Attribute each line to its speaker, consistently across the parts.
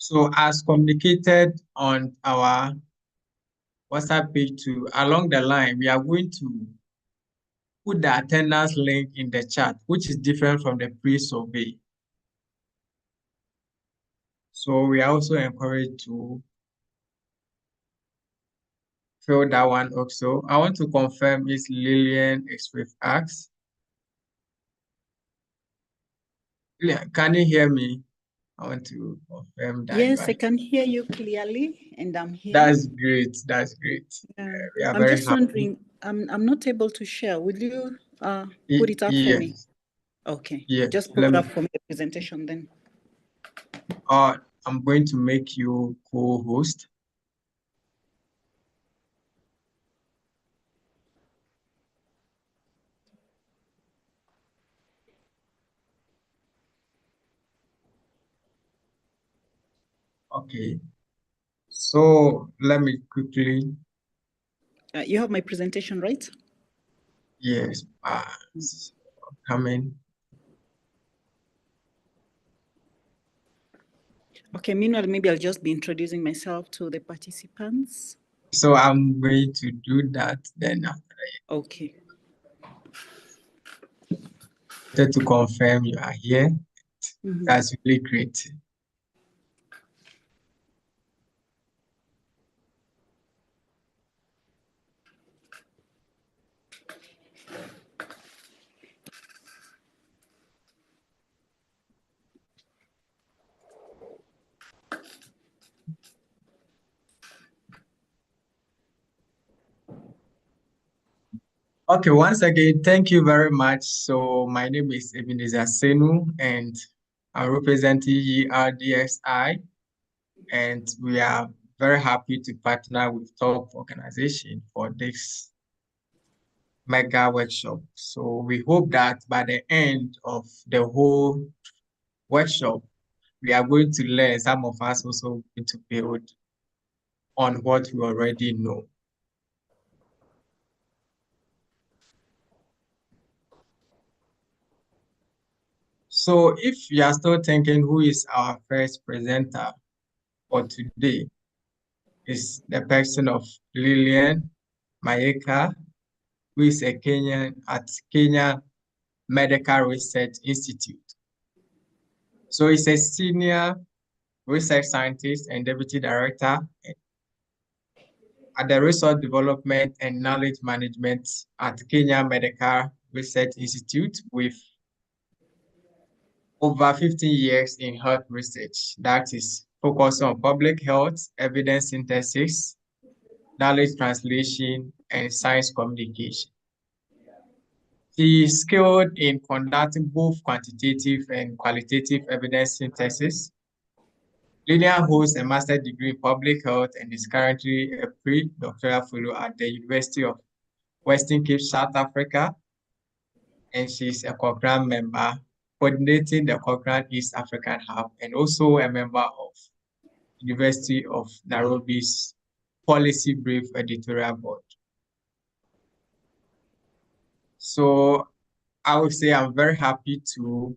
Speaker 1: So as communicated on our WhatsApp page too, along the line, we are going to put the attendance link in the chat, which is different from the pre-survey. So we are also encouraged to fill that one also. I want to confirm is Lillian X-Wave Ask. Can you hear me? I want to confirm that.
Speaker 2: Yes, I can hear you clearly, and I'm here.
Speaker 1: That's great. That's great. We are
Speaker 2: I'm
Speaker 1: very
Speaker 2: just
Speaker 1: happy.
Speaker 2: wondering, I'm not able to share. Will you put it up for me? Okay.
Speaker 1: Yes.
Speaker 2: Just put it up for me, the presentation then.
Speaker 1: I'm going to make you co-host. Okay. So let me quickly.
Speaker 2: You have my presentation, right?
Speaker 1: Yes. Coming.
Speaker 2: Okay, meanwhile, maybe I'll just be introducing myself to the participants.
Speaker 1: So I'm going to do that then after.
Speaker 2: Okay.
Speaker 1: To confirm you are here. That's really great. Okay, once again, thank you very much. So my name is Ebenezer Senu, and I'm representing ERDSI, and we are very happy to partner with top organization for this mega workshop. So we hope that by the end of the whole workshop, we are going to learn, some of us also going to build on what we already know. So if you are still thinking who is our first presenter for today, is the person of Lillian Mayeka, who is a Kenyan at Kenya Medical Research Institute. So he's a senior research scientist and deputy director at the Resource Development and Knowledge Management at Kenya Medical Research Institute with over 15 years in health research. That is focused on public health, evidence synthesis, knowledge translation, and science communication. She is skilled in conducting both quantitative and qualitative evidence synthesis. Lillian holds a master's degree in public health and is currently a pre-doctoral fellow at the University of Western Cape, South Africa. And she's a Cochrane member, coordinating the Cochrane East African Hub, and also a member of University of Nairobi's Policy Brief Editorial Board. So I would say I'm very happy to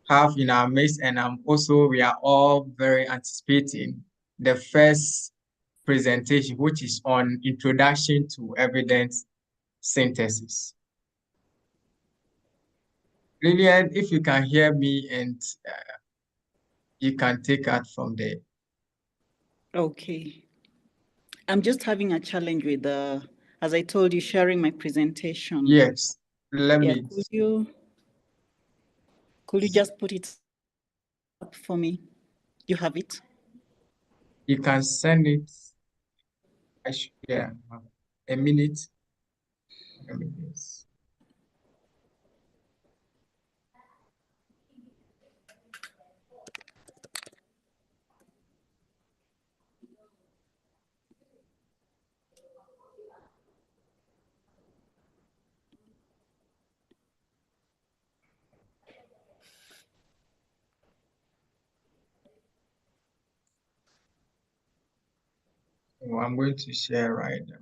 Speaker 1: have in our midst, and we are all very anticipating the first presentation, which is on introduction to evidence synthesis. Lillian, if you can hear me, and you can take it from there.
Speaker 2: Okay. I'm just having a challenge with as I told you, sharing my presentation.
Speaker 1: Yes, let me.
Speaker 2: Could you just put it up for me? You have it?
Speaker 1: You can send it. A minute. Yes. So I'm going to share right now.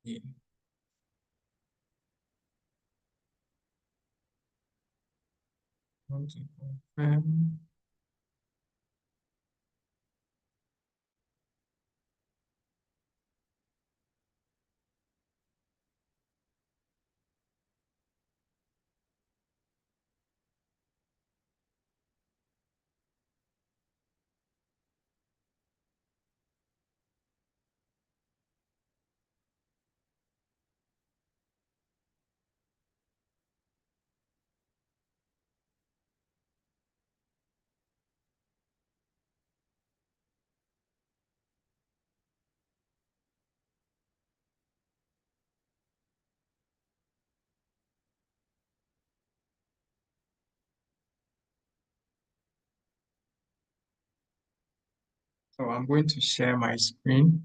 Speaker 1: Yeah. Want to confirm. So I'm going to share my screen.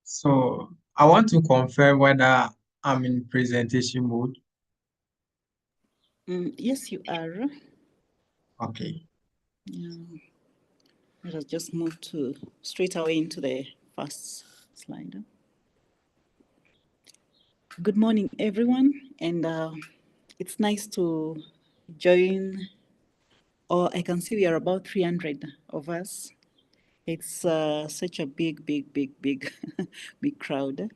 Speaker 1: So I want to confirm whether I'm in presentation mode.
Speaker 2: Yes, you are.
Speaker 1: Okay.
Speaker 2: Yeah. Let us just move to straight away into the first slide. Good morning, everyone, and it's nice to join. Or I can see we are about 300 of us. It's such a big, big crowd.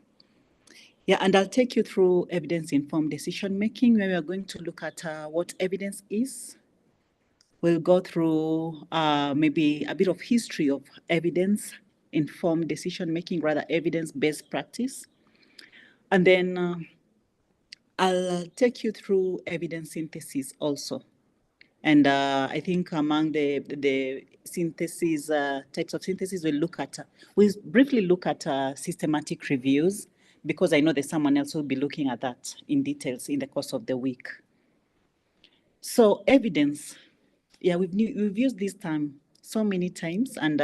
Speaker 2: Yeah, and I'll take you through evidence-informed decision making, where we are going to look at what evidence is. We'll go through maybe a bit of history of evidence-informed decision making, rather evidence-based practice. And then I'll take you through evidence synthesis also. And I think among the synthesis, types of synthesis, we'll briefly look at systematic reviews, because I know there's someone else who'll be looking at that in details in the course of the week. So evidence, yeah, we've used this term so many times, and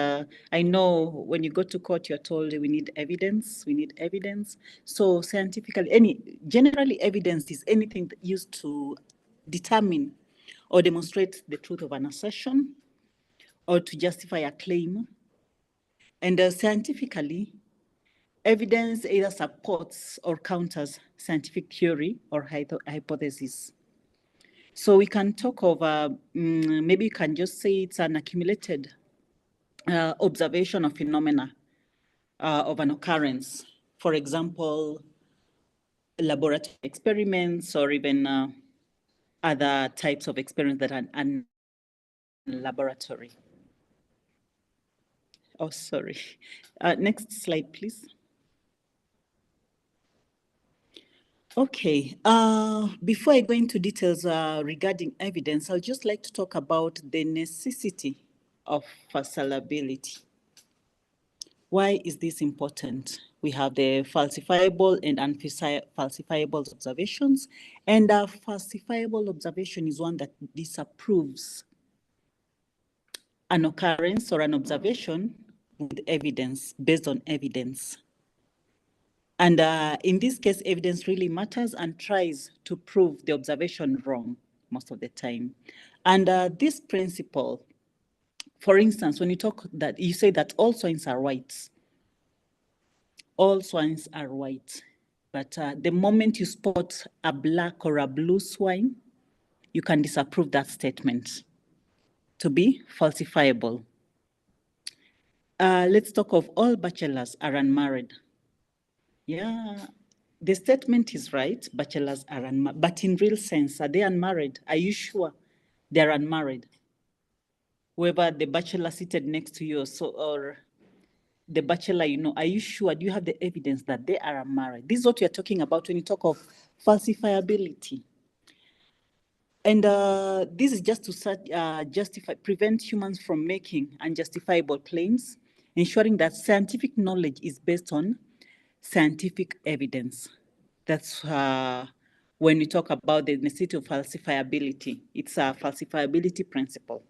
Speaker 2: I know when you go to court, you're told we need evidence. So generally evidence is anything used to determine or demonstrate the truth of an assertion or to justify a claim. And scientifically, evidence either supports or counters scientific theory or hypothesis. So we can talk of, maybe you can just say it's an accumulated observation of phenomena of an occurrence. For example, laboratory experiments, or even other types of experiments that are laboratory. Oh, sorry. Next slide, please. Okay, before I go into details regarding evidence, I'd just like to talk about the necessity of falsifiability. Why is this important? We have the falsifiable and unfalsifiable observations, and a falsifiable observation is one that disapproves an occurrence or an observation with evidence, based on evidence. And in this case, evidence really matters and tries to prove the observation wrong most of the time. And this principle, for instance, when you say that all swines are white, all swines are white. But the moment you spot a black or a blue swine, you can disapprove that statement to be falsifiable. Let's talk of all bachelors are unmarried. Yeah, the statement is right, bachelors are unmarried, but in real sense, are they unmarried? Are you sure they're unmarried? Whoever the bachelor seated next to you, or the bachelor, are you sure? Do you have the evidence that they are unmarried? This is what you're talking about when you talk of falsifiability. And this is just to prevent humans from making unjustifiable claims, ensuring that scientific knowledge is based on scientific evidence. That's when we talk about the necessity of falsifiability. It's a falsifiability principle.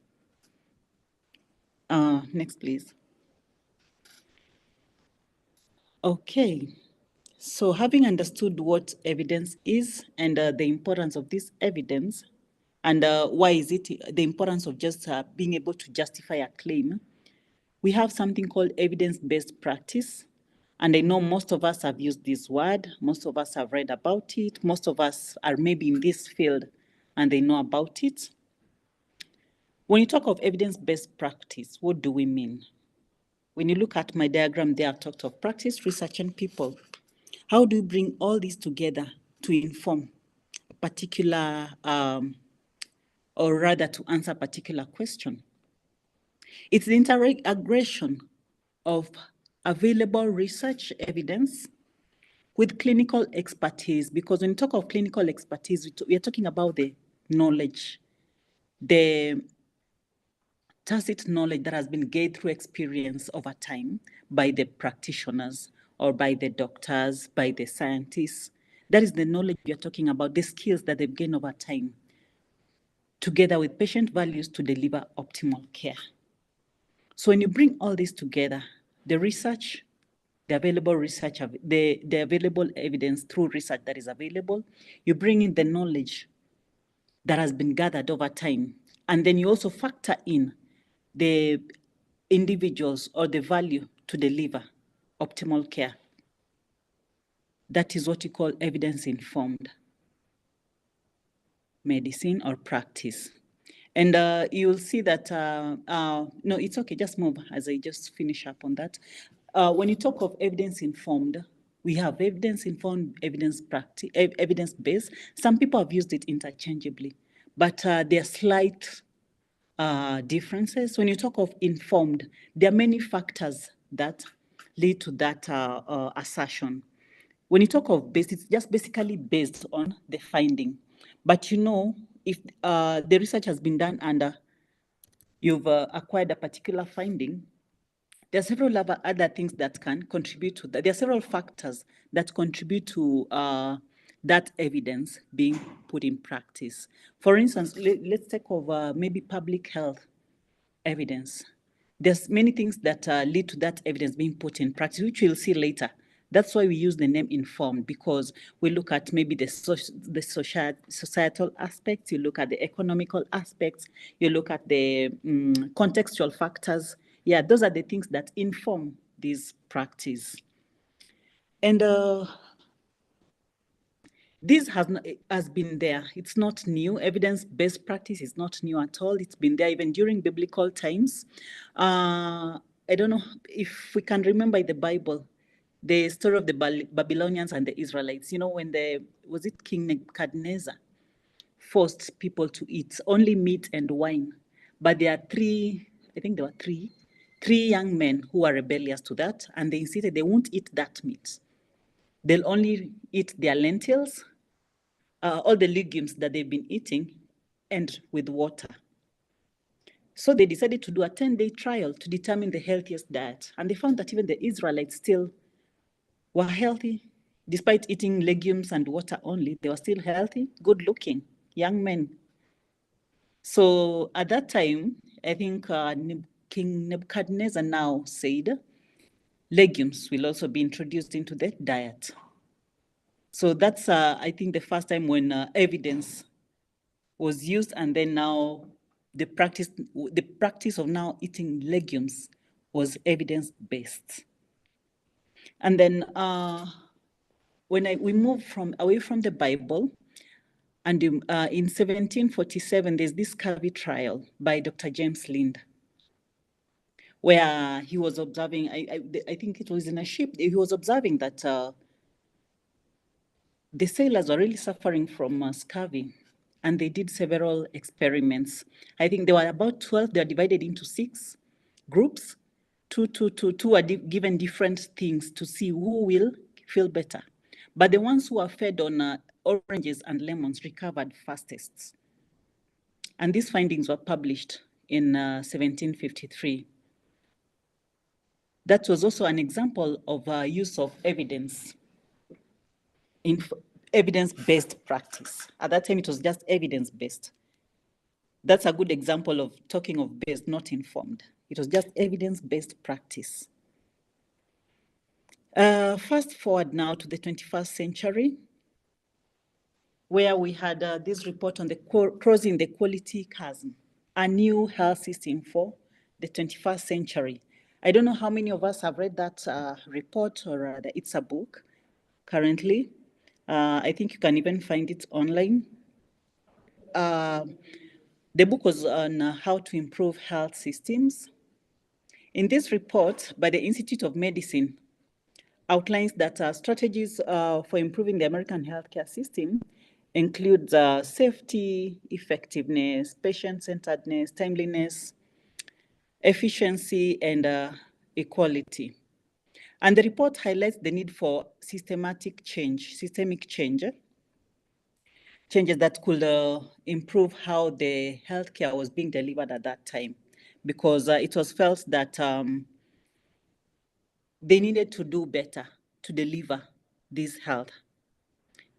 Speaker 2: Next, please. Okay. So having understood what evidence is and the importance of this evidence, and why is it the importance of just being able to justify a claim, we have something called evidence-based practice. And I know most of us have used this word, most of us have read about it, most of us are maybe in this field and they know about it. When you talk of evidence-based practice, what do we mean? When you look at my diagram there, I've talked of practice, research, and people. How do you bring all these together to inform a particular, or rather to answer a particular question? It's the integration of available research evidence with clinical expertise, because when you talk of clinical expertise, we are talking about the knowledge, the tacit knowledge that has been gained through experience over time by the practitioners or by the doctors, by the scientists. That is the knowledge we are talking about, the skills that they've gained over time, together with patient values to deliver optimal care. So when you bring all this together, the research, the available research, the available evidence through research that is available, you bring in the knowledge that has been gathered over time, and then you also factor in the individuals or the value to deliver optimal care. That is what you call evidence-informed medicine or practice. And you'll see that, no, it's okay, just move as I just finish up on that. When you talk of evidence-informed, we have evidence-informed, evidence-based. Some people have used it interchangeably, but there are slight differences. When you talk of informed, there are many factors that lead to that assertion. When you talk of based, it's just basically based on the finding. But if the research has been done and you've acquired a particular finding, there are several other things that can contribute to that. There are several factors that contribute to that evidence being put in practice. For instance, let's take over maybe public health evidence. There's many things that lead to that evidence being put in practice, which we'll see later. That's why we use the name informed, because we look at maybe the societal aspects, you look at the economical aspects, you look at the contextual factors. Yeah, those are the things that inform this practice. And this has been there. It's not new. Evidence-based practice is not new at all. It's been there even during biblical times. I don't know if we can remember in the Bible, the story of the Babylonians and the Israelites. When was it King Nebuchadnezzar forced people to eat only meat and wine. But there were three young men who were rebellious to that, and they insisted they won't eat that meat. They'll only eat their lentils, all the legumes that they've been eating, and with water. So they decided to do a 10-day trial to determine the healthiest diet. And they found that even the Israelites still were healthy. Despite eating legumes and water only, they were still healthy, good-looking young men. So at that time, I think King Nebuchadnezzar now said, legumes will also be introduced into the diet. So that's, I think, the first time when evidence was used, and then now the practice of now eating legumes was evidence-based. And then when we move away from the Bible, and in 1747, there's this scurvy trial by Dr. James Lind, where he was observing, I think it was in a ship, he was observing that the sailors were really suffering from scurvy, and they did several experiments. I think there were about 12. They are divided into 6 groups. Two are given different things to see who will feel better. But the ones who are fed on oranges and lemons recovered fastest. And these findings were published in 1753. That was also an example of use of evidence in evidence-based practice. At that time, it was just evidence-based. That's a good example of talking of based, not informed. It was just evidence-based practice. Fast forward now to the 21st century, where we had this report on the crossing the quality chasm, a new health system for the 21st century. I don't know how many of us have read that report, or rather it's a book currently. I think you can even find it online. The book was on how to improve health systems. In this report by the Institute of Medicine, outlines that strategies for improving the American healthcare system includes safety, effectiveness, patient-centeredness, timeliness, efficiency, and equality. And the report highlights the need for systemic changes that could improve how the healthcare was being delivered at that time, because it was felt that they needed to do better to deliver this health.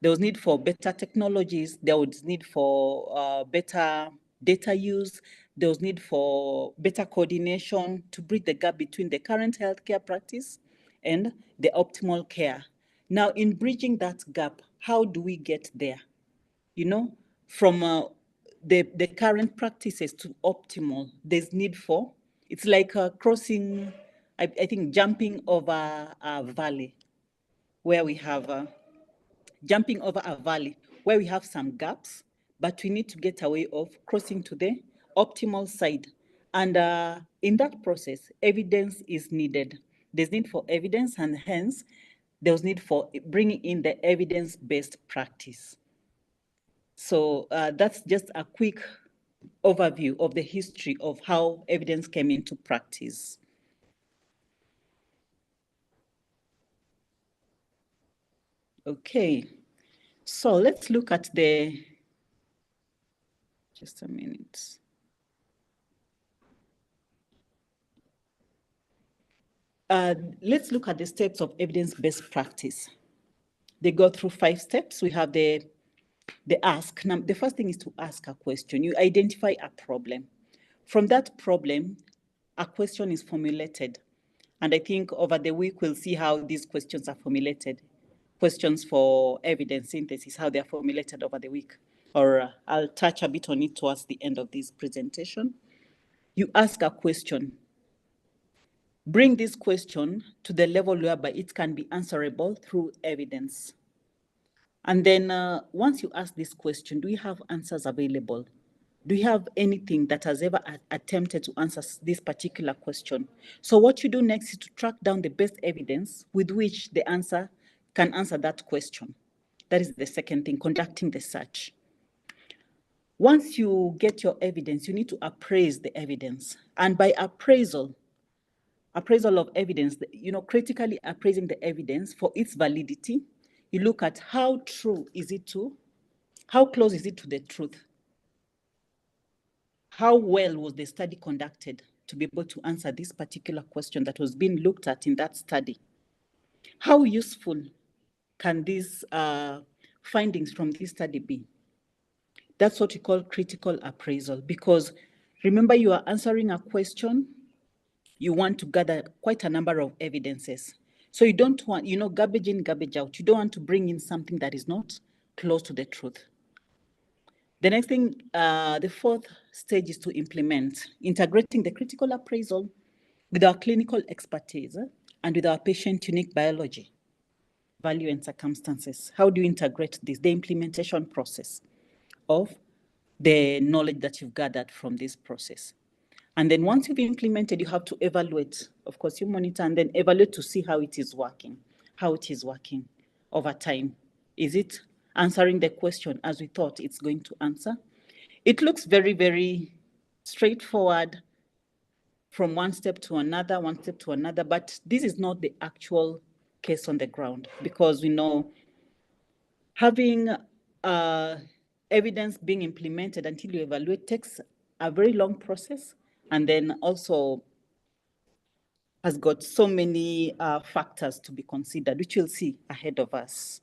Speaker 2: There was need for better technologies. There was need for better data use. There was need for better coordination to bridge the gap between the current healthcare practice and the optimal care. Now, in bridging that gap, how do we get there? From the current practices to optimal, there's need for, it's like crossing, I think, jumping over a valley where we have jumping over a valley where we have some gaps, but we need to get a way of crossing to the optimal side. And in that process, evidence is needed. There's need for evidence, and hence, there's need for bringing in the evidence-based practice. So that's just a quick overview of the history of how evidence came into practice. Okay, so let's look at just a minute. Let's look at the steps of evidence-based practice. They go through 5 steps. We have the ask. Now, the first thing is to ask a question. You identify a problem. From that problem, a question is formulated. And I think over the week, we'll see how these questions are formulated. Questions for evidence synthesis, how they're formulated over the week. Or I'll touch a bit on it towards the end of this presentation. You ask a question. Bring this question to the level whereby it can be answerable through evidence. And then once you ask this question, do you have answers available? Do you have anything that has ever attempted to answer this particular question? So what you do next is to track down the best evidence with which the answer can answer that question. That is the second thing, conducting the search. Once you get your evidence, you need to appraise the evidence. And by appraisal of evidence, critically appraising the evidence for its validity, you look at how close is it to the truth? How well was the study conducted to be able to answer this particular question that was being looked at in that study? How useful can these findings from this study be? That's what we call critical appraisal, because remember, you are answering a question, you want to gather quite a number of evidences. So you don't want, garbage in, garbage out. You don't want to bring in something that is not close to the truth. The next thing, the 4th stage is to implement, integrating the critical appraisal with our clinical expertise and with our patient unique biology, value and circumstances. How do you integrate this? The implementation process of the knowledge that you've gathered from this process. And then once you've implemented, you have to evaluate. Of course, you monitor and then evaluate to see how it is working over time. Is it answering the question as we thought it's going to answer? It looks very, very straightforward from one step to another, but this is not the actual case on the ground, because we know having evidence being implemented until you evaluate takes a very long process, and then also has got so many factors to be considered, which we'll see ahead of us.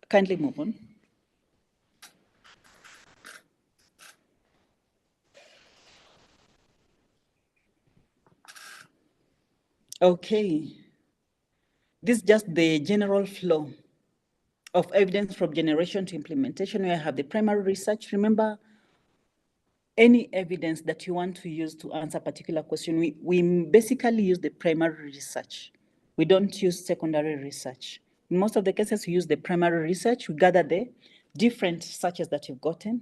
Speaker 2: Kindly move on. Okay. This is just the general flow of evidence from generation to implementation. We have the primary research. Remember, any evidence that you want to use to answer a particular question, we basically use the primary research. We don't use secondary research. In most of the cases, we use the primary research. We gather the different searches that you've gotten,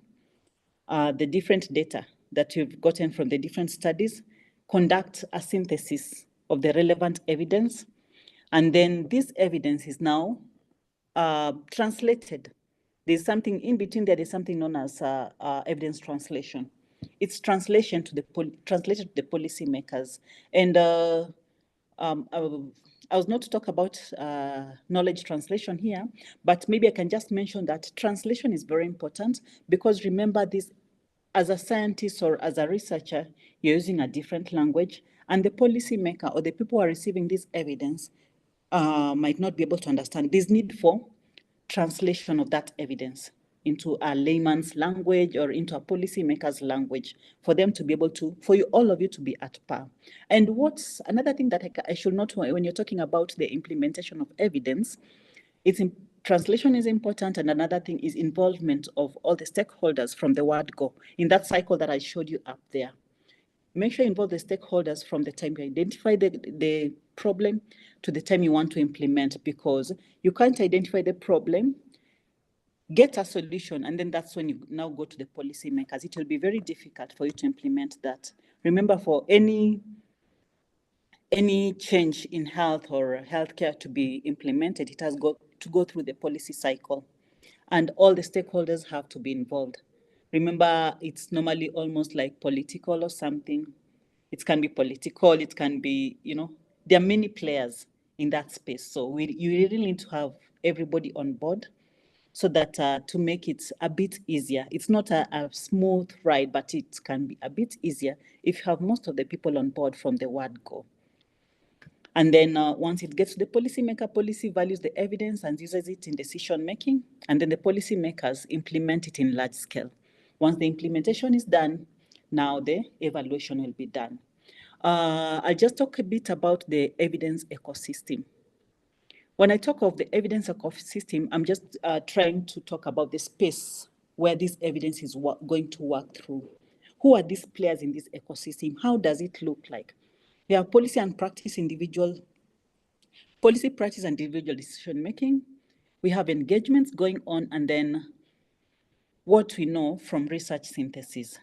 Speaker 2: the different data that you've gotten from the different studies, conduct a synthesis of the relevant evidence, and then this evidence is now translated. There's something in between there. There's something known as evidence translation. It's translation to translated to the policymakers. And I was not to talk about knowledge translation here, but maybe I can just mention that translation is very important, because remember this, as a scientist or as a researcher, you're using a different language, and the policymaker or the people who are receiving this evidence might not be able to understand. There's need for translation of that evidence into a layman's language or into a policymaker's language for them to be able to, for you, all of you to be at par. And what's another thing that I should note when you're talking about the implementation of evidence, translation is important, and another thing is involvement of all the stakeholders from the word go. In that cycle that I showed you up there, make sure you involve the stakeholders from the time you identify the problem to the time you want to implement, because you can't identify the problem, get a solution, and then that's when you now go to the policymakers. It will be very difficult for you to implement that. Remember, for any change in health or healthcare to be implemented, it has got to go through the policy cycle, and all the stakeholders have to be involved. Remember, it's normally almost like political or something. It can be political, it can be, there are many players in that space. So you really need to have everybody on board, so that to make it a bit easier. It's not a smooth ride, but it can be a bit easier if you have most of the people on board from the word go. And then once it gets to the policymaker, policy values the evidence and uses it in decision making. And then the policymakers implement it in large scale. Once the implementation is done, now the evaluation will be done. I'll just talk a bit about the evidence ecosystem. When I talk of the evidence ecosystem, I'm just trying to talk about the space where this evidence is going to work through. Who are these players in this ecosystem? How does it look like? We have policy, practice, and individual decision making. We have engagements going on, and then what we know from research synthesis.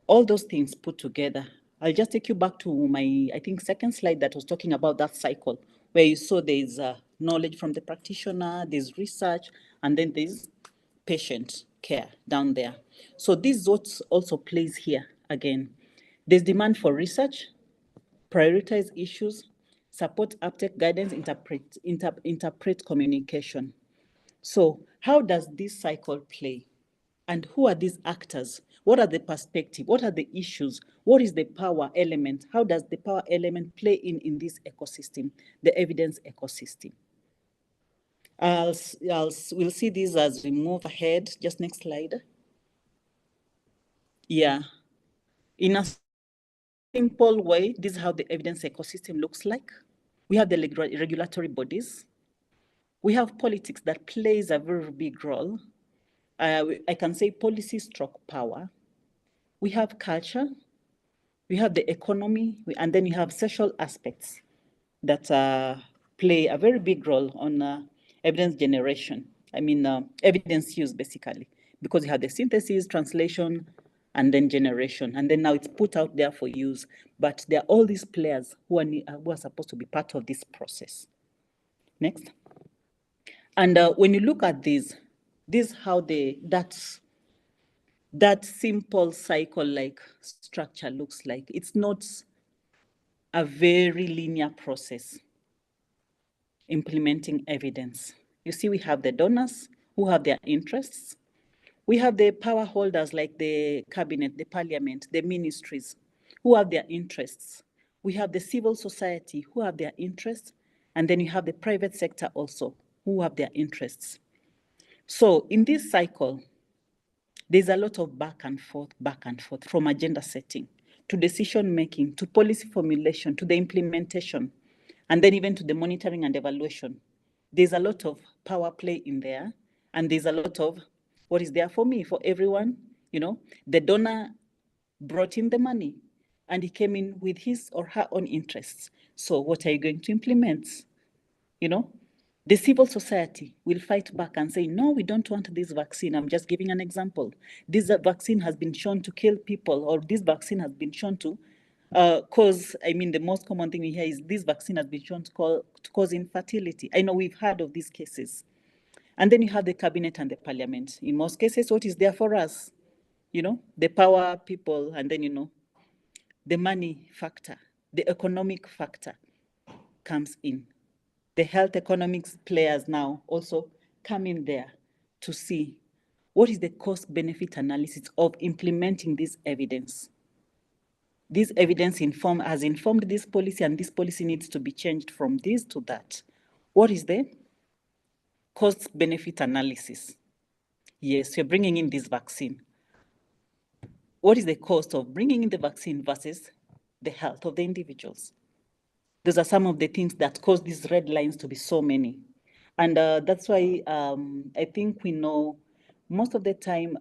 Speaker 2: All those things put together. I'll just take you back to my, I think, second slide that was talking about that cycle, where you saw there's knowledge from the practitioner, there's research, and then there's patient care down there. So this is what also plays here again. There's demand for research, prioritize issues, support uptake guidance, interpret communication. So how does this cycle play? And who are these actors? What are the perspectives? What are the issues? What is the power element? How does the power element play in this ecosystem, the evidence ecosystem? We'll see these as we move ahead. Just next slide. Yeah. In a simple way, this is how the evidence ecosystem looks like. We have the regulatory bodies. We have politics that plays a very big role. I can say policy stroke power. We have culture, we have the economy, and then you have social aspects that play a very big role on evidence generation. I mean, evidence use, basically, because you have the synthesis, translation, and then generation. And then now it's put out there for use. But there are all these players who are supposed to be part of this process. Next. And when you look at this how that simple cycle like structure looks like. It's not a very linear process implementing evidence. You see, we have the donors who have their interests. We have the power holders like the cabinet, the parliament, the ministries who have their interests. We have the civil society who have their interests. And then you have the private sector also who have their interests. So in this cycle, there's a lot of back and forth, from agenda setting to decision making, to policy formulation, to the implementation, and then even to the monitoring and evaluation. There's a lot of power play in there, and there's a lot of what is there for me, for everyone. You know, the donor brought in the money, and he came in with his or her own interests. So, what are you going to implement? You know, the civil society will fight back and say, no, we don't want this vaccine. I'm just giving an example. This vaccine has been shown to kill people, or this vaccine has been shown to cause, I mean, the most common thing we hear is this vaccine has been shown to cause infertility. I know we've heard of these cases. And then you have the cabinet and the parliament. In most cases, what is there for us? You know, the power people, and then, you know, the money factor, the economic factor comes in. The health economics players now also come in there to see what is the cost benefit analysis of implementing this evidence. This evidence has informed this policy, and this policy needs to be changed from this to that. What is the cost benefit analysis? Yes, you're bringing in this vaccine. What is the cost of bringing in the vaccine versus the health of the individuals? Those are some of the things that cause these red lines to be so many. And that's why I think we know most of the time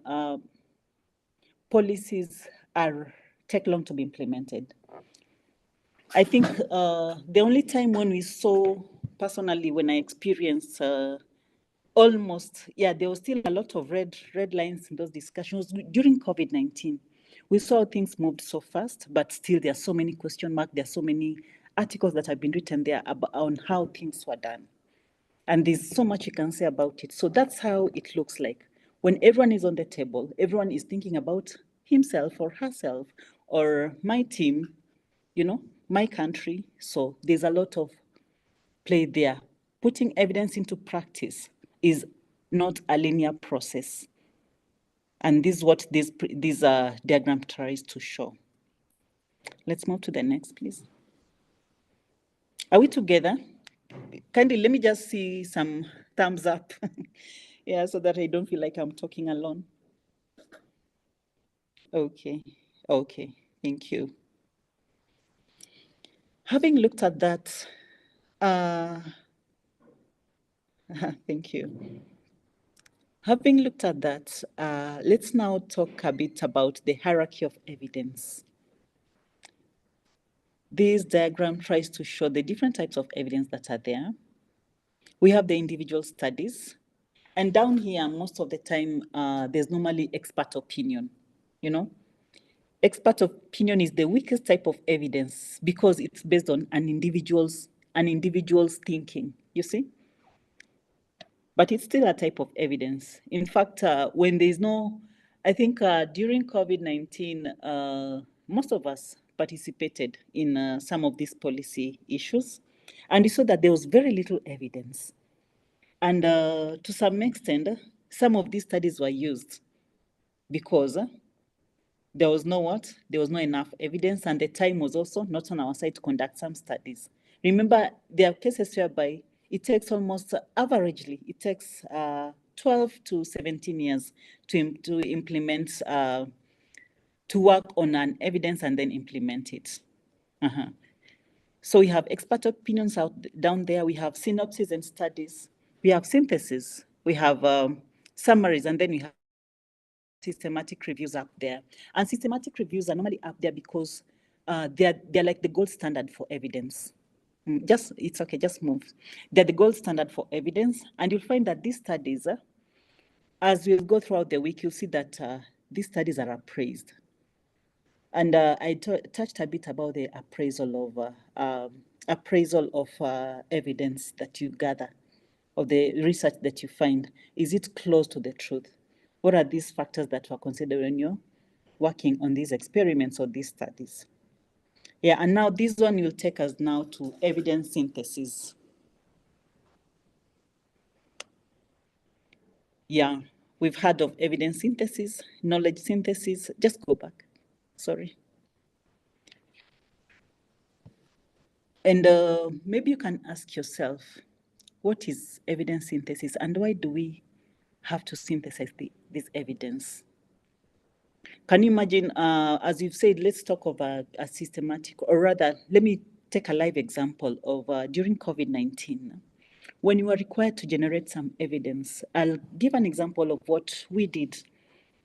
Speaker 2: policies take long to be implemented. I think the only time when we saw, personally, when I experienced there was still a lot of red lines in those discussions during COVID-19. We saw things moved so fast, but still there are so many question marks. There are so many articles that have been written there on how things were done. And there's so much you can say about it. So that's how it looks like. When everyone is on the table, everyone is thinking about himself or herself or my team, you know, my country. So there's a lot of play there. Putting evidence into practice is not a linear process. And this is what this diagram tries to show. Let's move to the next, please. Are we together? Kindly, let me just see some thumbs up. Yeah, so that I don't feel like I'm talking alone. Okay, thank you. Having looked at that, thank you. Having looked at that, let's now talk a bit about the hierarchy of evidence. This diagram tries to show the different types of evidence that are there. We have the individual studies, and down here, most of the time, there's normally expert opinion, you know. Expert opinion is the weakest type of evidence because it's based on an individual's thinking, you see? But it's still a type of evidence. In fact, when there's no, I think during COVID-19, most of us participated in some of these policy issues, and we saw that there was very little evidence. And to some extent, some of these studies were used because there was there was not enough evidence, and the time was also not on our side to conduct some studies. Remember, there are cases whereby it takes almost averagely, it takes 12 to 17 years to implement, to work on an evidence and then implement it. So we have expert opinions down there, we have synopses and studies, we have synthesis, we have summaries, and then we have systematic reviews up there. And systematic reviews are normally up there because they're like the gold standard for evidence. It's okay, just move. They're the gold standard for evidence. And you'll find that these studies, as we go throughout the week, you'll see that these studies are appraised. And I touched a bit about the appraisal of evidence that you gather. of the research that you find, is it close to the truth? What are these factors that were considered when you're working on these experiments or these studies? Yeah, and now this one will take us now to evidence synthesis. Yeah, we've heard of evidence synthesis, knowledge synthesis. Just go back. Sorry. And maybe you can ask yourself, what is evidence synthesis and why do we have to synthesize this evidence? Can you imagine, as you've said, let's talk of a systematic, or rather, let me take a live example of during COVID-19, when you were required to generate some evidence. I'll give an example of what we did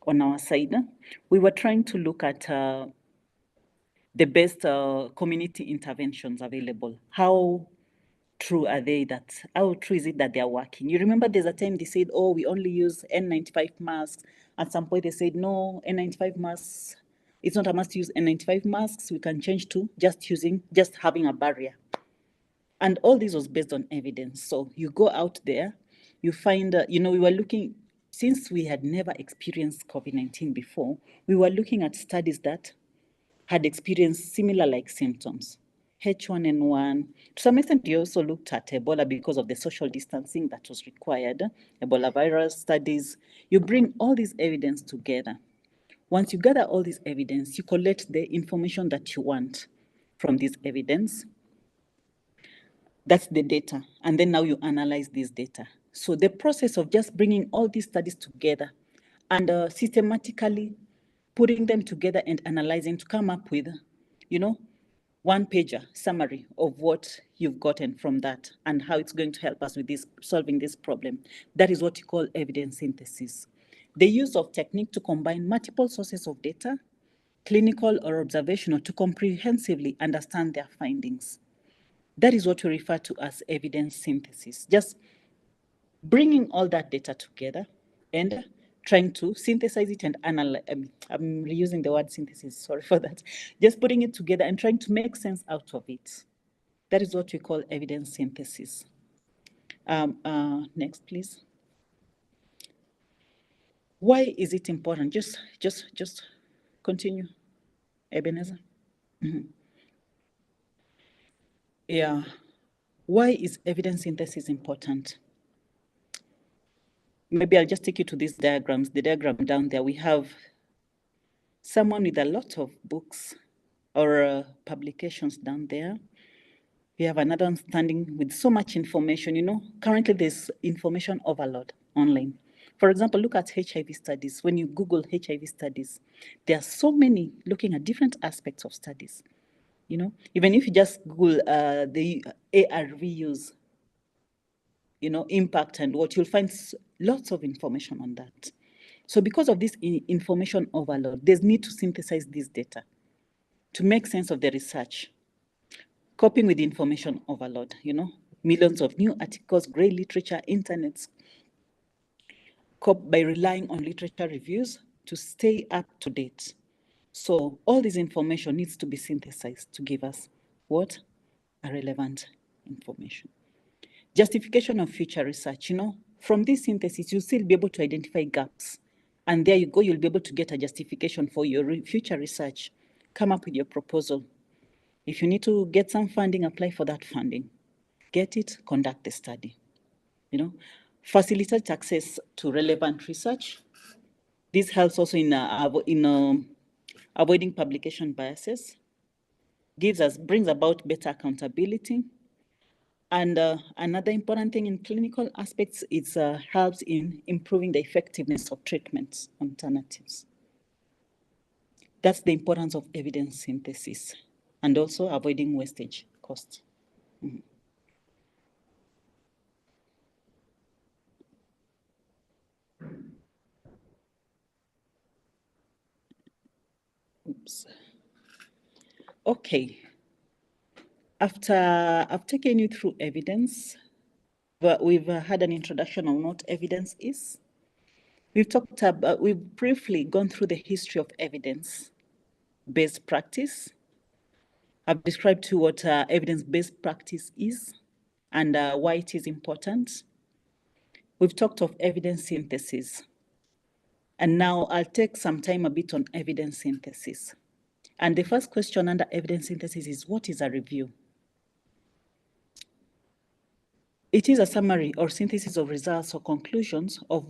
Speaker 2: on our side. We were trying to look at the best community interventions available. How true are they how true is it that they are working? You remember there's a time they said, oh, we only use N95 masks. At some point they said, no, N95 masks, it's not a must use N95 masks. We can change to just having a barrier. And all this was based on evidence. So you go out there, you find, we were looking, since we had never experienced COVID-19 before, we were looking at studies that had experienced similar like symptoms. H1N1. To some extent, we also looked at Ebola because of the social distancing that was required, Ebola virus studies. You bring all this evidence together. Once you gather all this evidence, you collect the information that you want from this evidence. That's the data. And then now you analyze this data. So the process of just bringing all these studies together and systematically putting them together and analyzing to come up with, one-pager summary of what you've gotten from that and how it's going to help us with solving this problem. That is what you call evidence synthesis. The use of technique to combine multiple sources of data, clinical or observational, to comprehensively understand their findings. That is what we refer to as evidence synthesis. Just bringing all that data together and trying to synthesize it and analyze. I'm reusing the word synthesis, sorry for that. Just putting it together and trying to make sense out of it. That is what we call evidence synthesis. Next, please. Why is it important? Just continue, Ebenezer. Yeah. Why is evidence synthesis important? Maybe I'll just take you to these diagrams. The diagram down there, we have someone with a lot of books or publications down there. We have another one standing with so much information. Currently there's information overload online. For example, look at HIV studies. When you Google HIV studies, there are so many looking at different aspects of studies. Even if you just Google the ARV use, impact and what, you'll find lots of information on that. So because of this information overload, there's need to synthesize this data to make sense of the research. Coping with information overload, millions of new articles, great literature, internets, cope by relying on literature reviews to stay up to date. So all this information needs to be synthesized to give us what? A relevant information. Justification of future research, from this synthesis, you'll still be able to identify gaps. And there you go, you'll be able to get a justification for your future research. Come up with your proposal. If you need to get some funding, apply for that funding. Get it, conduct the study. Facilitate access to relevant research. This helps also in avoiding publication biases. Brings about better accountability. And another important thing in clinical aspects, it helps in improving the effectiveness of treatments alternatives. That's the importance of evidence synthesis and also avoiding wastage costs. Oops. Okay. After I've taken you through evidence, but we've had an introduction on what evidence is. We've briefly gone through the history of evidence-based practice. I've described to you what evidence-based practice is and why it is important. We've talked of evidence synthesis. And now I'll take some time a bit on evidence synthesis. And the first question under evidence synthesis is, what is a review? It is a summary or synthesis of results or conclusions of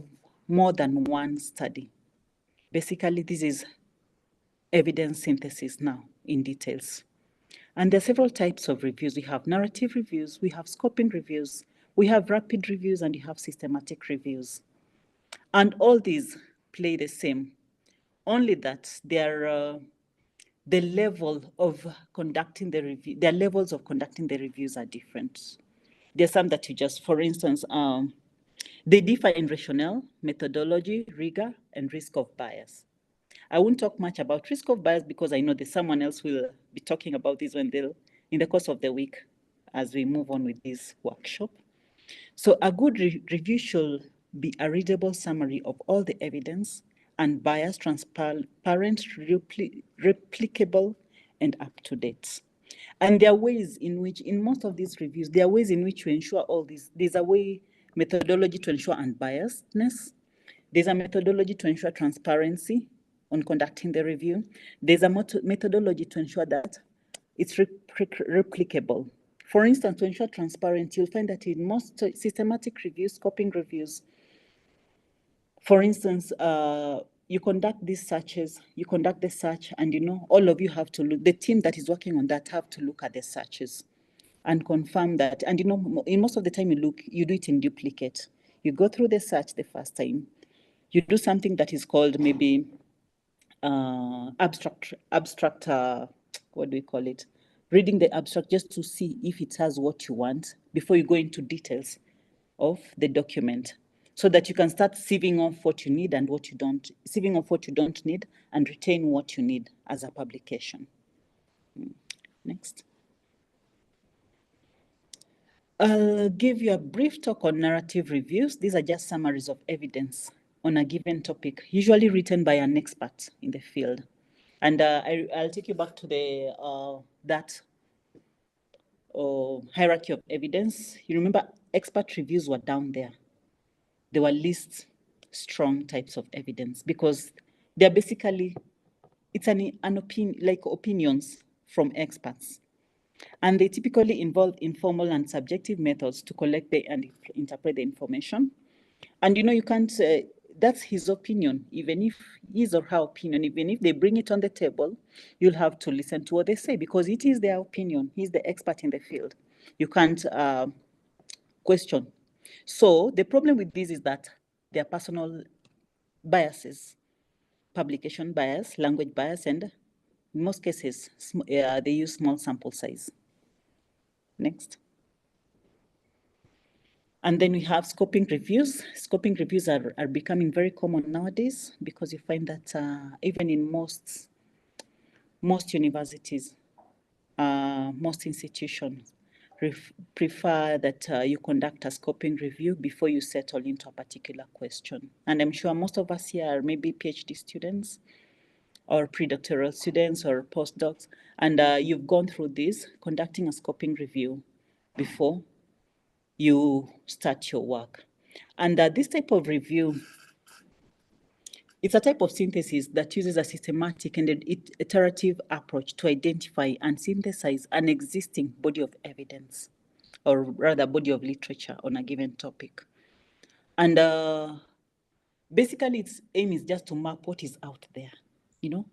Speaker 2: more than one study. Basically, this is evidence synthesis now in details. And there are several types of reviews. We have narrative reviews, we have scoping reviews, we have rapid reviews, and you have systematic reviews. And all these play the same, only that the level of conducting the review, their levels of conducting the reviews are different. There's some that you just, for instance, they differ in rationale, methodology, rigor, and risk of bias. I won't talk much about risk of bias because I know that someone else will be talking about this in the course of the week as we move on with this workshop. So a good review should be a readable summary of all the evidence and bias, transparent, replicable, and up to date. And there are ways in which, in most of these reviews, there are ways in which we ensure all this. There's a way, methodology to ensure unbiasedness. There's a methodology to ensure transparency on conducting the review. There's a methodology to ensure that it's replicable. For instance, to ensure transparency, you'll find that in most systematic reviews, scoping reviews, for instance, you conduct these searches, you conduct the search, and all of you have to look, the team that is working on that have to look at the searches and confirm that. And in most of the time you do it in duplicate. You go through the search the first time, you do something that is called maybe abstract, what do we call it? Reading the abstract just to see if it has what you want before you go into details of the document, so that you can start sieving off what you need and what you don't, sieving off what you don't need and retain what you need as a publication. Next. I'll give you a brief talk on narrative reviews. These are just summaries of evidence on a given topic, usually written by an expert in the field. And I'll take you back to that hierarchy of evidence. You remember expert reviews were down there. They were least strong types of evidence because they're basically, it's an opinion, like opinions from experts. And they typically involve informal and subjective methods to collect and interpret the information. And you can't, that's his opinion, even if his or her opinion, even if they bring it on the table, you'll have to listen to what they say because it is their opinion. He's the expert in the field. You can't question. So the problem with this is that there are personal biases, publication bias, language bias, and in most cases, they use small sample size. Next. And then we have scoping reviews. Scoping reviews are becoming very common nowadays because you find that even in most universities, most institutions prefer that you conduct a scoping review before you settle into a particular question. And I'm sure most of us here are maybe PhD students or pre-doctoral students or postdocs, and you've gone through this, conducting a scoping review before you start your work. And this type of review, it's a type of synthesis that uses a systematic and iterative approach to identify and synthesize an existing body of evidence, or rather body of literature on a given topic. And basically its aim is just to map what is out there.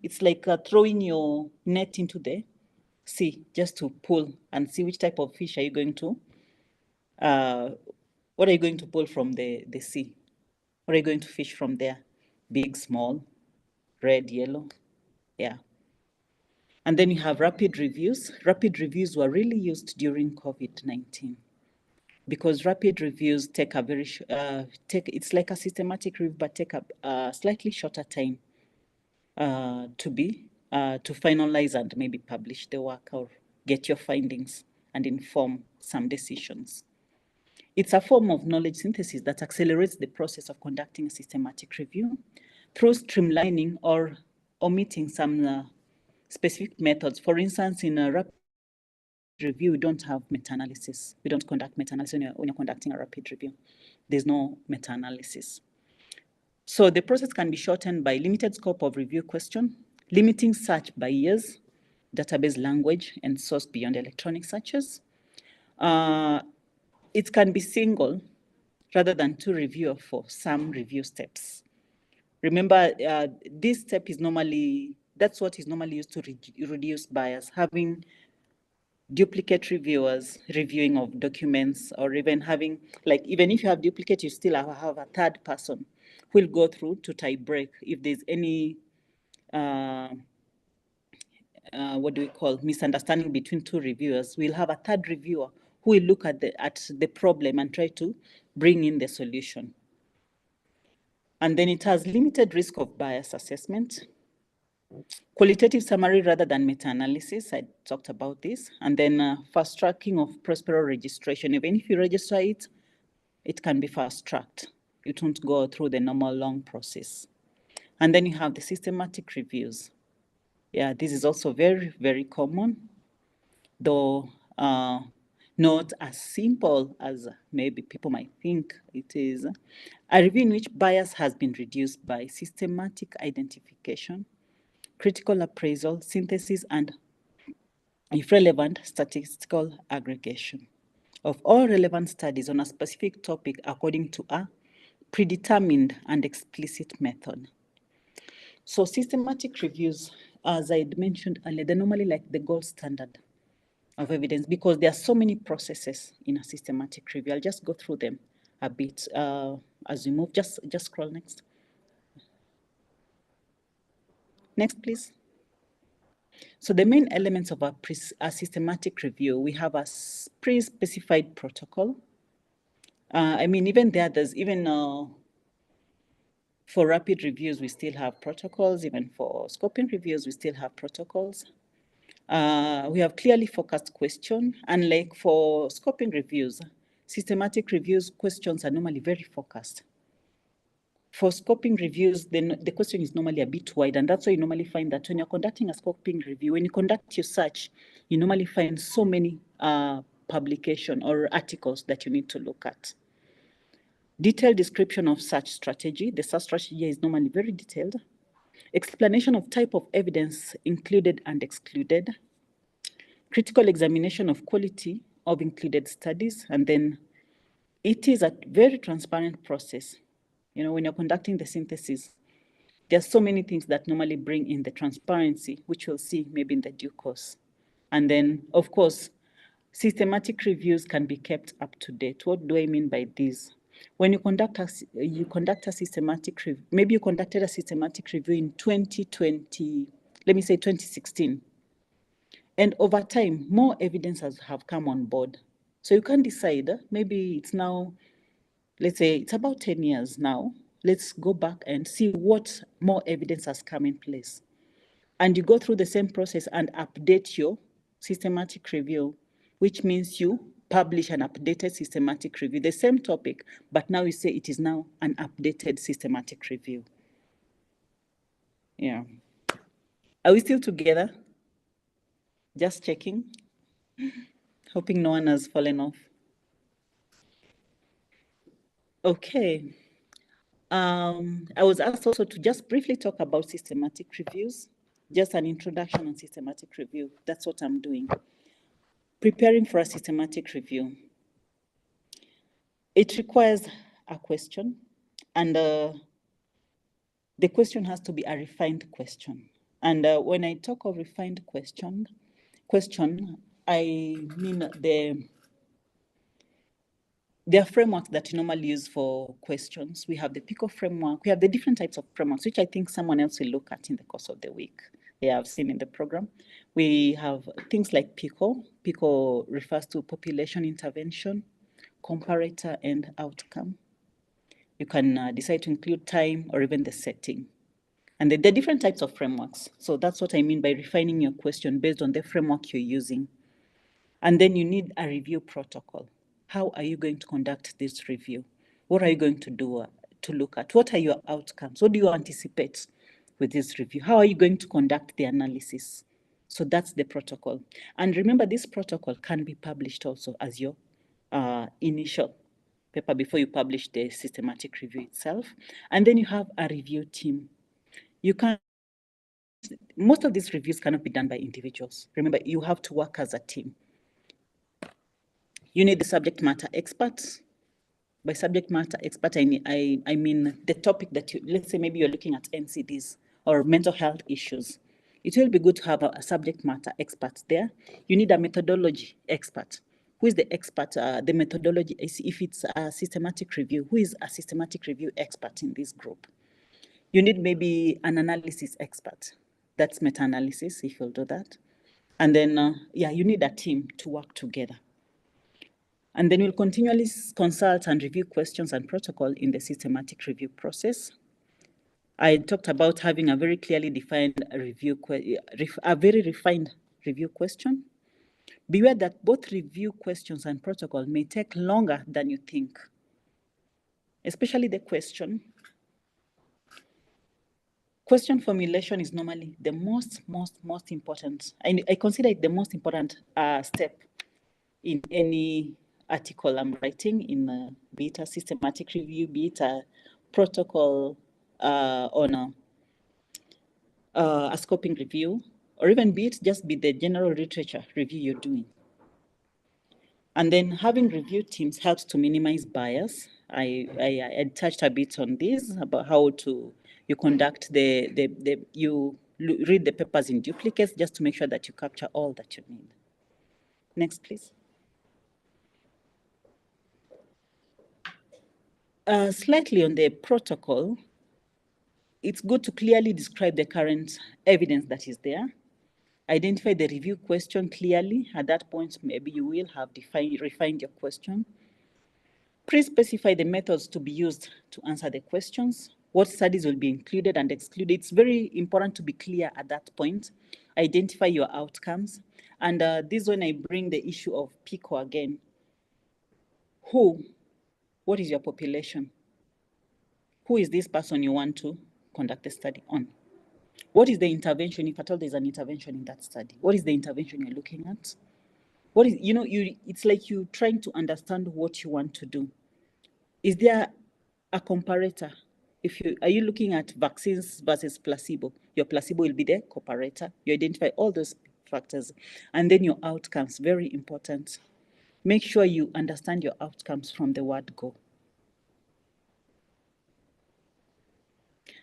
Speaker 2: It's like throwing your net into the sea just to pull and see which type of fish are you going to, what are you going to pull from the sea? What are you going to fish from there? Big, small, red, yellow, yeah. And then you have rapid reviews. Rapid reviews were really used during COVID-19 because rapid reviews take a very, it's like a systematic review, but take a slightly shorter time to finalize and maybe publish the work or get your findings and inform some decisions. It's a form of knowledge synthesis that accelerates the process of conducting a systematic review through streamlining or omitting some specific methods. For instance, in a rapid review, we don't have meta-analysis. We don't conduct meta-analysis when you're conducting a rapid review. there's no meta-analysis. So the process can be shortened by limited scope of review question, limiting search by years, database language, and source beyond electronic searches. It can be single rather than two reviewer for some review steps. Remember, this step is normally, that's what is normally used to reduce bias, having duplicate reviewers reviewing of documents, or even having, like, even if you have duplicate, you still have a third person who will go through to tie break if there's any what do we call, misunderstanding between two reviewers. We'll have a third reviewer who will look at the problem and try to bring in the solution. And then it has limited risk of bias assessment, qualitative summary rather than meta-analysis. I talked about this. And then fast tracking of Prospero registration. Even if you register it, it can be fast tracked. It won't go through the normal long process. And then you have the systematic reviews. Yeah, this is also very, very common, though not as simple as maybe people might think it is. A review in which bias has been reduced by systematic identification, critical appraisal, synthesis, and, if relevant, statistical aggregation of all relevant studies on a specific topic according to a predetermined and explicit method. So systematic reviews, as I mentioned earlier, they're normally like the gold standard of evidence because there are so many processes in a systematic review. I'll just go through them a bit as we move. Just scroll next. Next, please. So the main elements of a systematic review, we have a pre-specified protocol. I mean, even there, there's even for rapid reviews, we still have protocols. Even for scoping reviews, we still have protocols. We have clearly focused question, and like for scoping reviews, systematic reviews questions are normally very focused. For scoping reviews, then the question is normally a bit wide, and that's why you normally find that when you're conducting a scoping review, when you conduct your search, you normally find so many publication or articles that you need to look at. Detailed description of search strategy. The search strategy is normally very detailed. Explanation of type of evidence included and excluded. Critical examination of quality of included studies, and then it is a very transparent process. You know, when you're conducting the synthesis, there are so many things that normally bring in the transparency, which we'll see maybe in the due course. And then, of course, systematic reviews can be kept up to date. What do I mean by this? When you conduct a systematic review, maybe you conducted a systematic review in 2020, let me say 2016. And over time, more evidence have come on board. So you can decide, maybe it's now, let's say it's about 10 years now. Let's go back and see what more evidence has come in place. And you go through the same process and update your systematic review, which means you publish an updated systematic review, the same topic, but now you say it is now an updated systematic review. Yeah. Are we still together? Just checking. Hoping no one has fallen off. Okay. I was asked also to just briefly talk about systematic reviews, just an introduction on systematic review. That's what I'm doing. Preparing for a systematic review. It requires a question, and the question has to be a refined question. And when I talk of refined question, I mean there are frameworks that you normally use for questions. We have the PICO framework. We have the different types of frameworks, which I think someone else will look at in the course of the week. Yeah, I've seen in the program. We have things like PICO. PICO refers to population intervention, comparator, and outcome. You can decide to include time or even the setting. And there are different types of frameworks. So that's what I mean by refining your question based on the framework you're using. And then you need a review protocol. How are you going to conduct this review? What are you going to do to look at? What are your outcomes? What do you anticipate with this review? How are you going to conduct the analysis? So that's the protocol. And remember, this protocol can be published also as your initial paper before you publish the systematic review itself. And then you have a review team. Most of these reviews cannot be done by individuals. Remember, you have to work as a team. You need the subject matter experts. By subject matter expert, I mean the topic that let's say maybe you're looking at NCDs or mental health issues. It will be good to have a subject matter expert there. You need a methodology expert. Who is the expert? The methodology, if it's a systematic review, who is a systematic review expert in this group? You need maybe an analysis expert. That's meta-analysis, if you'll do that. And then, you need a team to work together. And then we'll continually consult and review questions and protocol in the systematic review process. I talked about having a very clearly defined review, a very refined review question. Beware that both review questions and protocol may take longer than you think, especially the question. Question formulation is normally the most important. I consider it the most important step in any article I'm writing, in be it a systematic review, be it a protocol on a scoping review, or even be it just be the general literature review you're doing. And then having review teams helps to minimize bias. I touched a bit on this about how you conduct you read the papers in duplicates just to make sure that you capture all that you need. Next, please. Slightly on the protocol, it's good to clearly describe the current evidence that is there. Identify the review question clearly. At that point, maybe you will have refined your question. Pre-specify the methods to be used to answer the questions. What studies will be included and excluded. It's very important to be clear at that point. Identify your outcomes. And this is when I bring the issue of PICO again. What is your population? Who is this person you want to conduct a study on? What is the intervention, if at all there's an intervention in that study? What is the intervention you're looking at? What is, it's like you trying to understand what you want to do. Is there a comparator? Are you looking at vaccines versus placebo? Your placebo will be the comparator. You identify all those factors. And then your outcomes, very important. Make sure you understand your outcomes from the word go.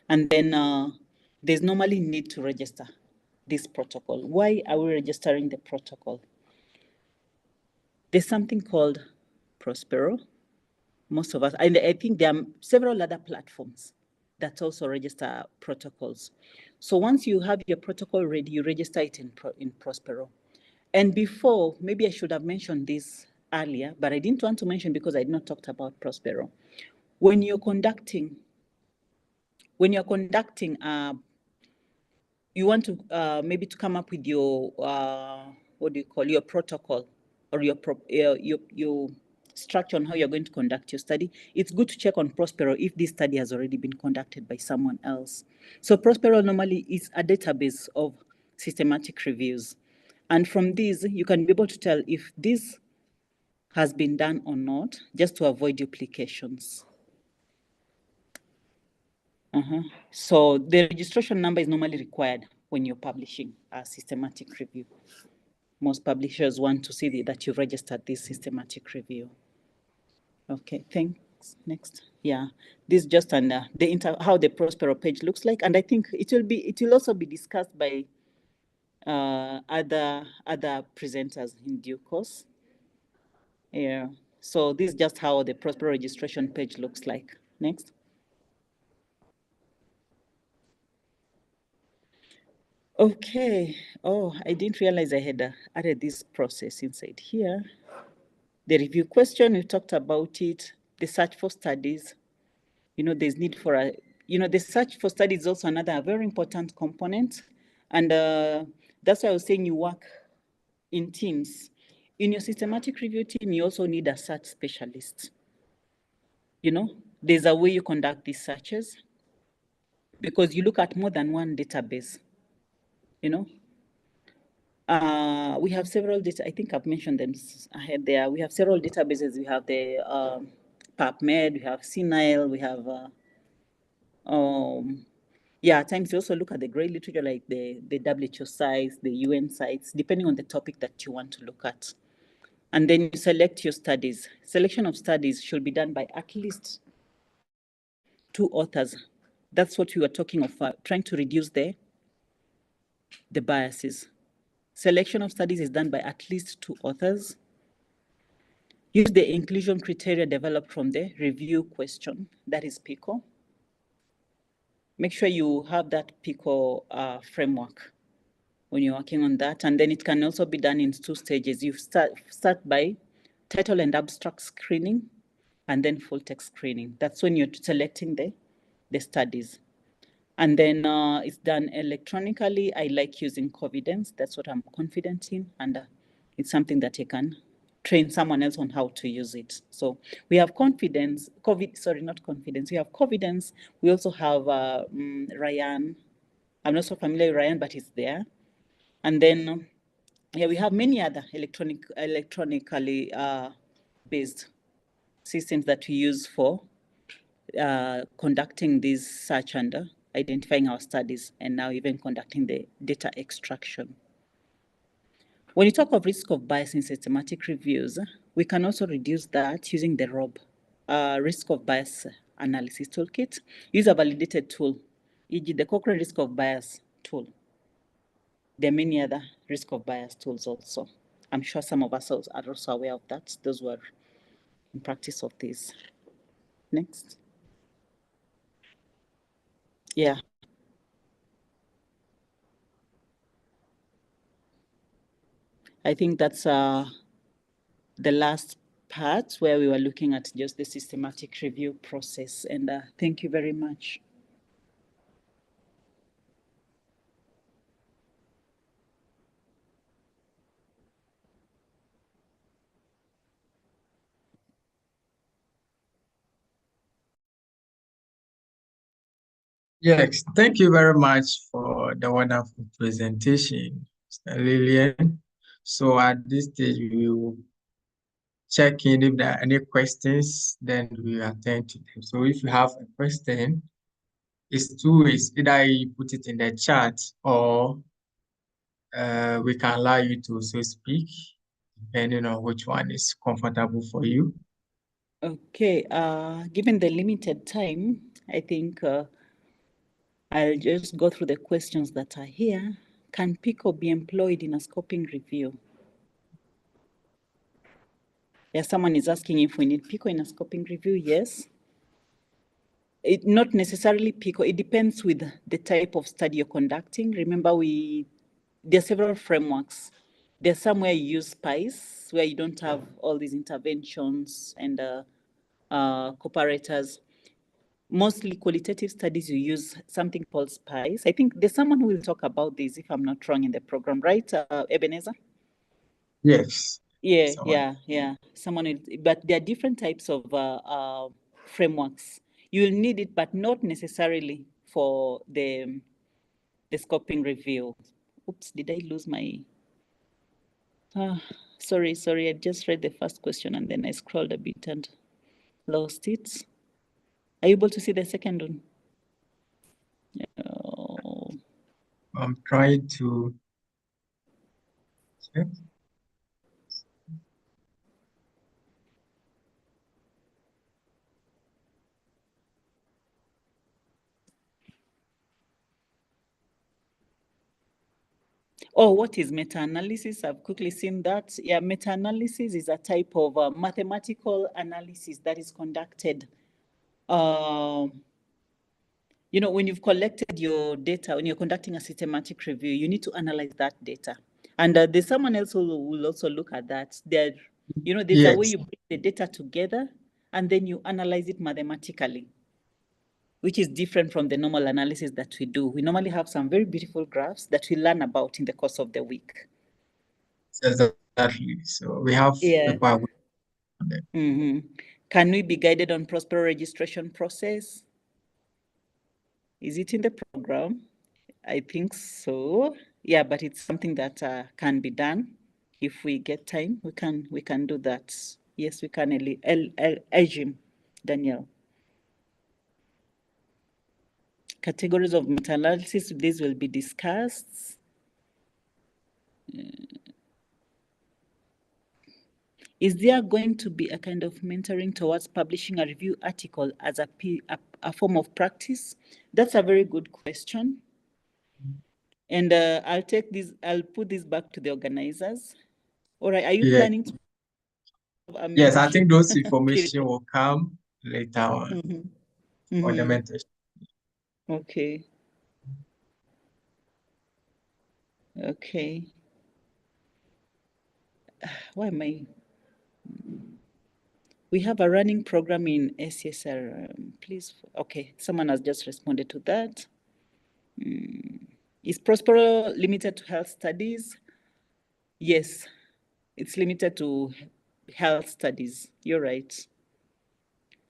Speaker 2: And then there's normally need to register this protocol. Why are we registering the protocol? There's something called Prospero. Most of us, and I think there are several other platforms that also register protocols. So once you have your protocol ready, you register it in Prospero. And before, maybe I should have mentioned this earlier, but I didn't want to mention because I did not talk about Prospero. When you're conducting, you want to maybe to come up with your your protocol or your structure on how you're going to conduct your study. It's good to check on Prospero if this study has already been conducted by someone else. So Prospero normally is a database of systematic reviews, and from these you can be able to tell if this has been done or not, just to avoid duplications. So the registration number is normally required when you're publishing a systematic review. Most publishers want to see that you registered this systematic review. Okay, thanks. Next. Yeah, this is just under how the Prospero page looks like, and I think it will also be discussed by other presenters in due course. Yeah. So this is just how the Prospero registration page looks like. Next. Okay. Oh, I didn't realize I had added this process inside here. The review question, we talked about it. The search for studies. There's need for the search for studies is also another very important component. And that's why I was saying you work in teams. In your systematic review team, you also need a search specialist. There's a way you conduct these searches because you look at more than one database. We have several data. I think I've mentioned them ahead there. We have several databases. We have the PubMed, we have Senile, we have, at times you also look at the grey literature like the WHO sites, the UN sites, depending on the topic that you want to look at. And then you select your studies. Selection of studies should be done by at least 2 authors. That's what we were talking of, trying to reduce the biases. Selection of studies is done by at least 2 authors. Use the inclusion criteria developed from the review question, that is PICO. Make sure you have that PICO framework when you're working on that. And then it can also be done in 2 stages. You start by title and abstract screening, and then full text screening. That's when you're selecting the studies. And then it's done electronically. I like using Covidence. That's what I'm confident in. And it's something that you can train someone else on how to use it. So we have Confidence, not Confidence. We have Covidence. We also have Ryan. I'm not so familiar with Ryan, but it's there. And then, we have many other electronically based systems that we use for conducting this search and identifying our studies, and now even conducting the data extraction. When you talk of risk of bias in systematic reviews, we can also reduce that using the risk of bias analysis toolkit. Use a validated tool, e.g. the Cochrane risk of bias tool. There are many other risk of bias tools also. I'm sure some of us are also aware of that. Those were in practice of this. Next. Yeah. I think that's the last part where we were looking at just the systematic review process. And thank you very much.
Speaker 1: Yes, thank you very much for the wonderful presentation, Mr. Lillian. So at this stage, we will check in if there are any questions, then we attend to them. So if you have a question, it's 2 ways. Either you put it in the chat, or we can allow you to also speak, depending on which one is comfortable for you.
Speaker 2: Okay, given the limited time, I think I'll just go through the questions that are here. Can PICO be employed in a scoping review? Yeah, someone is asking if we need PICO in a scoping review. Yes. Not necessarily PICO. It depends with the type of study you're conducting. Remember, there are several frameworks. There's some where you use SPICE, where you don't have all these interventions and comparators. Mostly qualitative studies, you use something called SPICE. I think there's someone who will talk about this, if I'm not wrong, in the program, right, Ebenezer?
Speaker 1: Yes.
Speaker 2: Yeah. But there are different types of frameworks. You'll need it, but not necessarily for the scoping review. Oops, did I lose my... sorry, I just read the first question and then I scrolled a bit and lost it. Are you able to see the second one? Oh.
Speaker 1: I'm trying to check.
Speaker 2: Oh, what is meta-analysis? I've quickly seen that. Yeah, meta-analysis is a type of mathematical analysis that is conducted. When you've collected your data, when you're conducting a systematic review, you need to analyze that data. And there's someone else who will also look at that. There's a way
Speaker 1: Yes.
Speaker 2: you bring the data together and then you analyze it mathematically, which is different from the normal analysis that we do. We normally have some very beautiful graphs that we learn about in the course of the week.
Speaker 1: Exactly. So we have
Speaker 2: Yeah.
Speaker 1: people.
Speaker 2: Can we be guided on Prospero registration process? Is it in the program? I think so. Yeah, but it's something that can be done. If we get time, we can do that. Yes, we can, Ejim. Daniel. Categories of meta-analysis, these will be discussed. Is there going to be a kind of mentoring towards publishing a review article as a form of practice? That's a very good question. And I'll put this back to the organizers. All right, are you planning to have a
Speaker 1: Yes, I think
Speaker 2: mentorship
Speaker 1: those
Speaker 2: period?
Speaker 1: information will come later on on the mentorship.
Speaker 2: Okay. Okay. Why am I? We have a running program in SCSR. Please, okay, someone has just responded to that. Is Prospero limited to health studies? Yes, it's limited to health studies. You're right.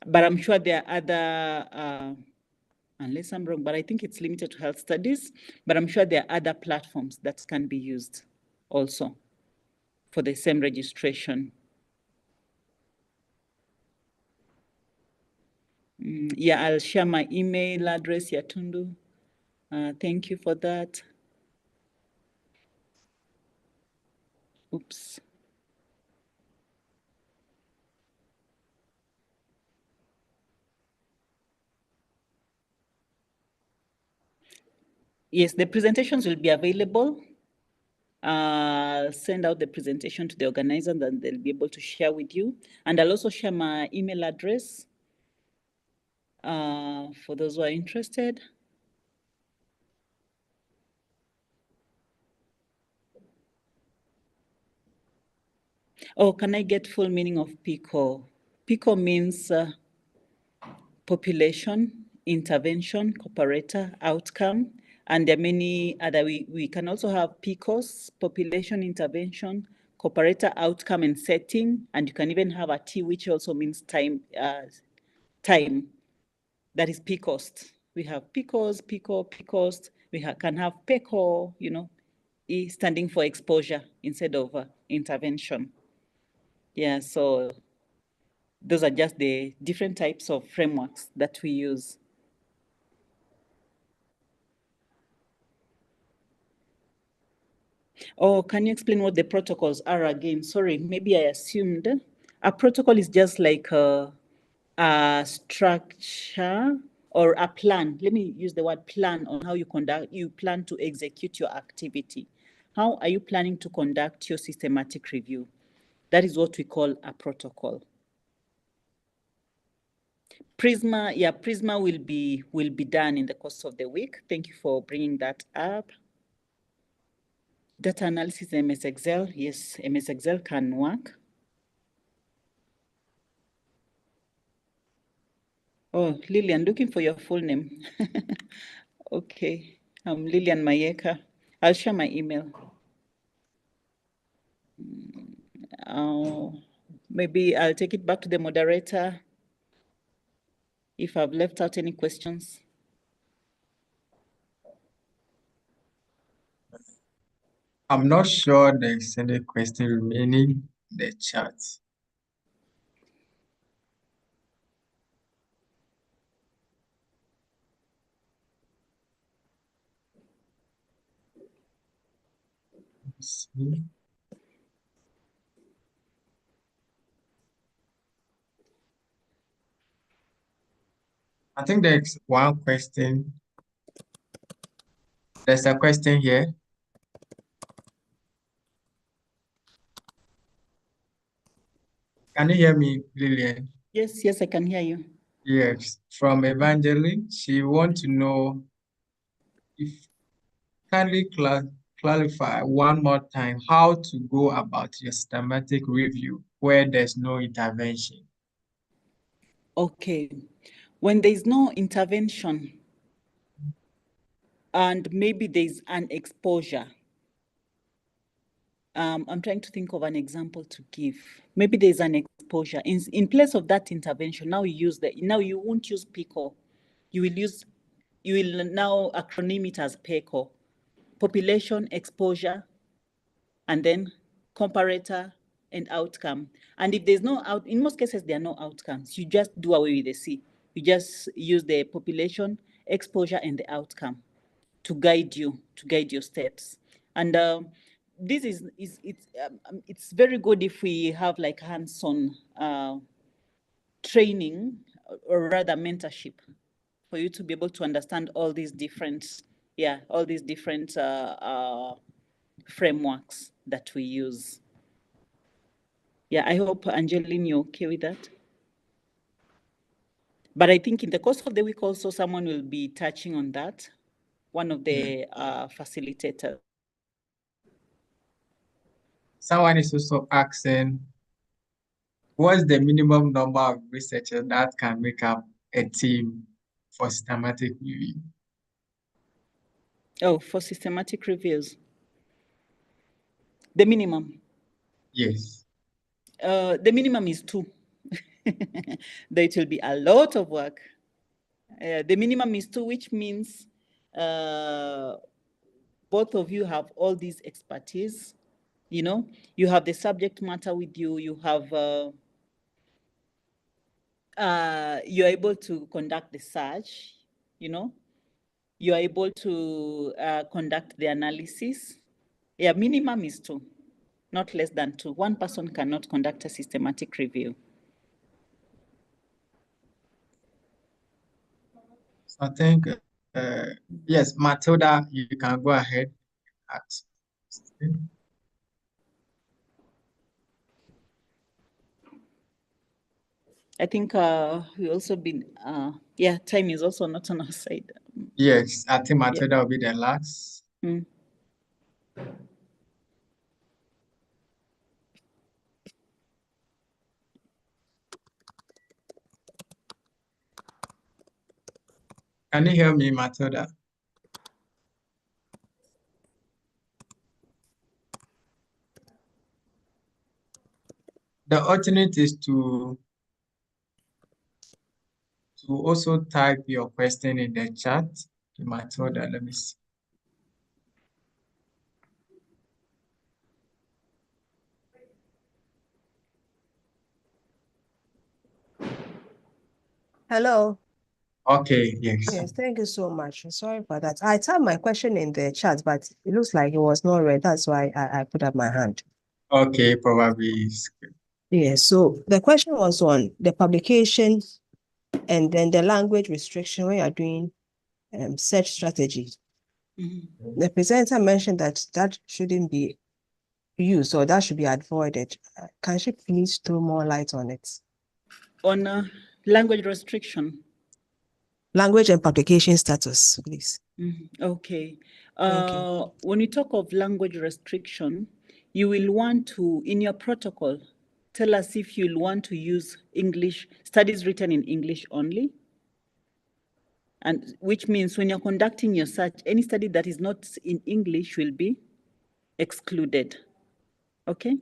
Speaker 2: But I'm sure there are other, unless I'm wrong, but I think it's limited to health studies. But I'm sure there are other platforms that can be used also for the same registration. Yeah, I'll share my email address, Yatundu. Thank you for that. Oops. Yes, the presentations will be available. Send out the presentation to the organizer, and then they'll be able to share with you. And I'll also share my email address for those who are interested. Oh, can I get full meaning of PICO? PICO means population, intervention, cooperator, outcome, and there are many other. We can also have PICOS, population, intervention, cooperator, outcome, and setting, and you can even have a T, which also means time. Time, that is PICOST. We have PICOS, PICO, PICOST. We can have PECO, you know, E standing for exposure instead of intervention. Yeah, so those are just the different types of frameworks that we use. Oh, can you explain what the protocols are again? Sorry, maybe I assumed. A protocol is just like a structure or a plan. Let me use the word plan on how you plan to execute your activity. How are you planning to conduct your systematic review? That is what we call a protocol. Prisma, yeah, Prisma will be done in the course of the week. Thank you for bringing that up. Data analysis, MS Excel. Yes, MS Excel can work. Oh, Lillian, looking for your full name. Okay, I'm Lillian Mayeka. I'll share my email. Maybe I'll take it back to the moderator if I've left out any questions.
Speaker 1: I'm not sure there's any question remaining in the chat. Let's see. I think there's one question. There's a question here. Can you hear me, Lillian?
Speaker 2: Yes, yes, I can hear you.
Speaker 1: Yes, from Evangeline. She wants to know if kindly clarify one more time how to go about your systematic review where there's no intervention.
Speaker 2: Okay, when there's no intervention and maybe there's an exposure, I'm trying to think of an example to give. Maybe there's an exposure. In place of that intervention, now you won't use PICO. You will now acronym it as PECO. Population, exposure, and then comparator, and outcome. And if there's no out, in most cases, there are no outcomes. You just do away with the C. You just use the population, exposure, and the outcome to guide your steps. And this is it's very good if we have like hands-on training, or rather mentorship, for you to be able to understand all these different frameworks that we use. Yeah, I hope, Angeline, you're okay with that. But I think in the course of the week also, someone will be touching on that, one of the facilitators.
Speaker 1: Someone is also asking, what's the minimum number of researchers that can make up a team for systematic review?
Speaker 2: Oh, for systematic reviews. The minimum.
Speaker 1: Yes.
Speaker 2: The minimum is 2. It will be a lot of work. The minimum is 2, which means both of you have all these expertise. You have the subject matter with you. You have you're able to conduct the search. You're able to conduct the analysis. Yeah, minimum is 2, not less than 2. One person cannot conduct a systematic review.
Speaker 1: So I think, yes, Matilda, you can go ahead.
Speaker 2: I think we also been, time is also not on our side.
Speaker 1: Yes, I think Matilda will be the last.
Speaker 2: Mm.
Speaker 1: Can you hear me, Matilda? The alternate is to also type your question in the chat. Matilda, let me see.
Speaker 3: Hello.
Speaker 1: Okay, yes.
Speaker 3: Yes, thank you so much. Sorry for that. I typed my question in the chat, but it looks like it was not read. That's why I put up my hand.
Speaker 1: Okay, probably.
Speaker 3: Yes, so the question was on the publication and then the language restriction when you're doing search strategy.
Speaker 2: Mm-hmm.
Speaker 3: The presenter mentioned that that shouldn't be used or that should be avoided. Can she please throw more light on it?
Speaker 2: On language restriction.
Speaker 3: Language and publication status, please.
Speaker 2: Mm-hmm. Okay.
Speaker 3: Thank you.
Speaker 2: When you talk of language restriction, you will want to, in your protocol, tell us if you'll want to use English, studies written in English only. And which means when you're conducting your search, any study that is not in English will be excluded. Okay?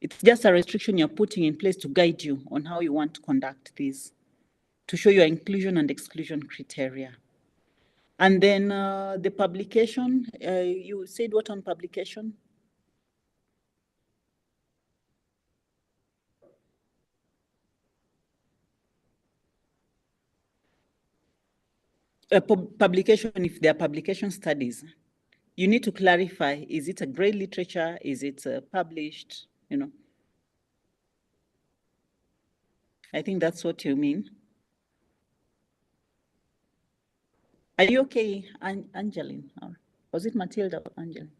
Speaker 2: It's just a restriction you're putting in place to guide you on how you want to conduct these, to show your inclusion and exclusion criteria. And then the publication, you said what on publication? Publication, if there are publication studies, you need to clarify, is it a grade literature? Is it published? I think that's what you mean. Are you okay, Angeline? Or was it Matilda or Angeline?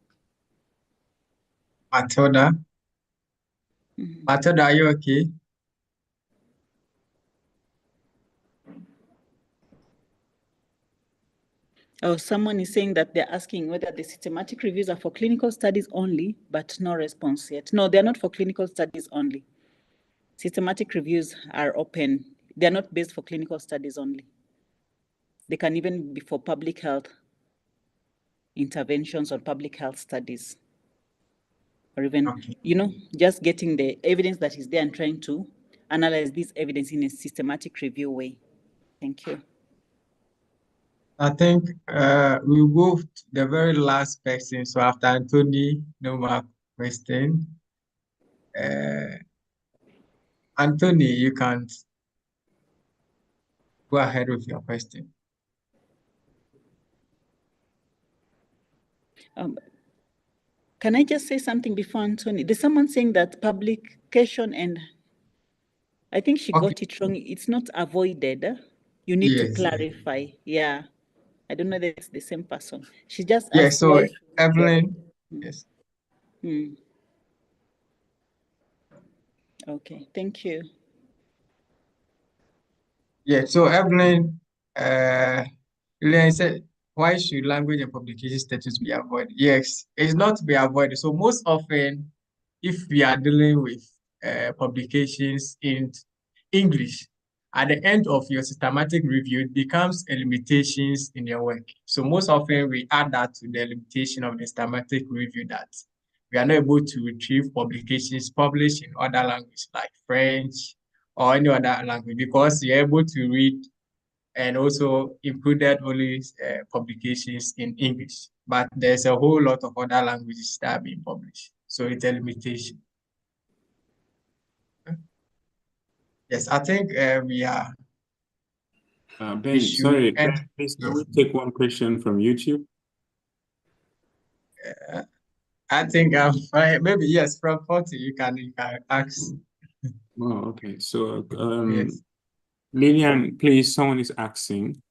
Speaker 1: Matilda?
Speaker 2: Mm-hmm.
Speaker 1: Matilda, are you okay?
Speaker 2: Oh, someone is saying that they're asking whether the systematic reviews are for clinical studies only, but no response yet. No, they're not for clinical studies only. Systematic reviews are open. They're not based for clinical studies only. They can even be for public health interventions or public health studies. Or even, just getting the evidence that is there and trying to analyze this evidence in a systematic review way. Thank you.
Speaker 1: I think we'll go to the very last person. So after Anthony, no more question. Anthony, you can go ahead with your question.
Speaker 2: Can I just say something before Anthony? There's someone saying that publication, and I think she got it wrong. It's not avoided. You need to
Speaker 1: Yes.
Speaker 2: clarify. Yeah. I don't know that it's the same person. She just
Speaker 1: Yeah,
Speaker 2: asked
Speaker 1: so
Speaker 2: why.
Speaker 1: Evelyn, yes.
Speaker 2: Okay, thank you.
Speaker 1: Yeah, so Evelyn, Lillian said, why should language and publication status be avoided? Yes, it's not to be avoided. So most often, if we are dealing with publications in English, at the end of your systematic review, it becomes a limitations in your work. So most often we add that to the limitation of the systematic review, that we are not able to retrieve publications published in other languages like French or any other language, because you're able to read and also included only publications in English. But there's a whole lot of other languages that are being published. So it's a limitation. Yes, I think we are.
Speaker 4: Ben, sorry, Ben, please, can we take one question from YouTube?
Speaker 1: I think maybe yes, from 40 you can ask.
Speaker 4: Oh, okay. So
Speaker 1: Yes.
Speaker 4: Lillian, please, someone is asking.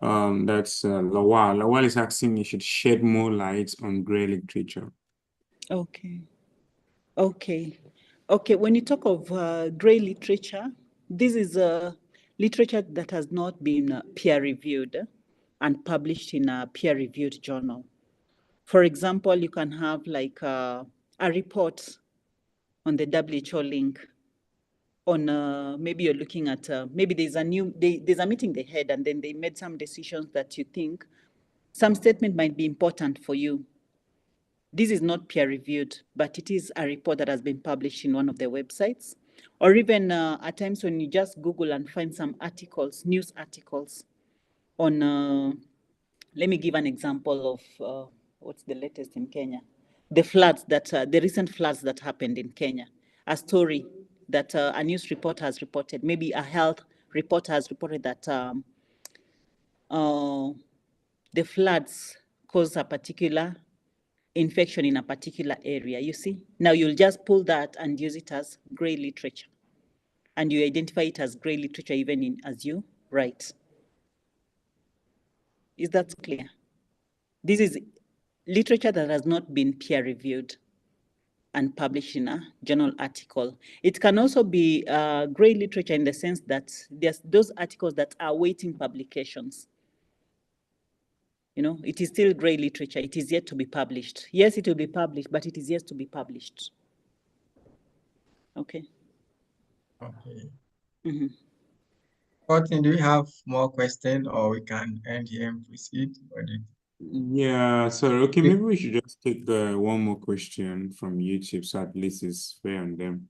Speaker 4: That's Lawal. Lawal is asking you should shed more light on grey literature.
Speaker 2: Okay. When you talk of grey literature, this is a literature that has not been peer-reviewed and published in a peer-reviewed journal. For example, you can have like a report on the WHO link. On maybe you're looking at maybe there's a meeting they had, and then they made some decisions that you think some statement might be important for you. This is not peer-reviewed, but it is a report that has been published in one of their websites. Or even at times when you just Google and find some articles, news articles on, let me give an example of what's the latest in Kenya? The floods the recent floods that happened in Kenya. A story that a news reporter has reported, maybe a health reporter has reported that the floods caused a particular infection in a particular area, you see? Now you'll just pull that and use it as grey literature. And you identify it as grey literature even as you write. Is that clear? This is literature that has not been peer-reviewed and published in a journal article. It can also be grey literature in the sense that there's those articles that are waiting publications. You know, it is still grey literature. It is yet to be published. Yes, it will be published, but it is yet to be published. Okay.
Speaker 1: Okay.
Speaker 2: Mm-hmm.
Speaker 1: Martin, do you have more questions, or we can end here and proceed?
Speaker 4: Yeah, sorry. Okay, maybe we should just take one more question from YouTube, so at least it's fair on them.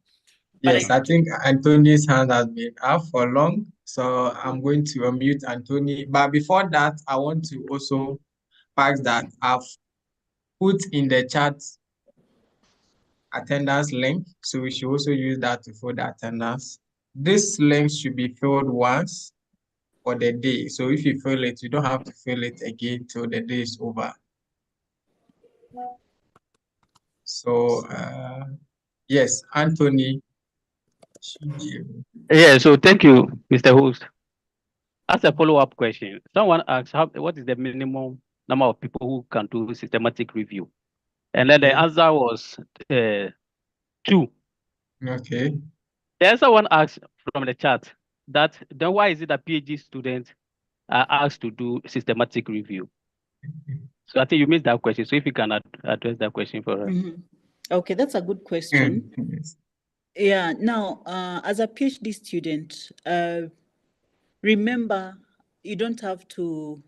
Speaker 1: Yes, I think Anthony's hand has been up for long, so I'm going to unmute Anthony. But before that, I want to also pass that I've put in the chat attendance link, so we should also use that to fill the attendance. This link should be filled once for the day. So if you fill it, you don't have to fill it again till the day is over. So yes, Anthony.
Speaker 5: Yeah, so thank you, Mr. Host. As a follow-up question, someone asked, what is the minimum number of people who can do systematic review? And then the answer was 2.
Speaker 1: Okay.
Speaker 5: Then someone asked from the chat that then why is it that PhD students are asked to do systematic review? So I think you missed that question. So if you can address that question for us.
Speaker 2: Mm-hmm. Okay, that's a good question. Yeah, now, as a PhD student, remember, you don't have to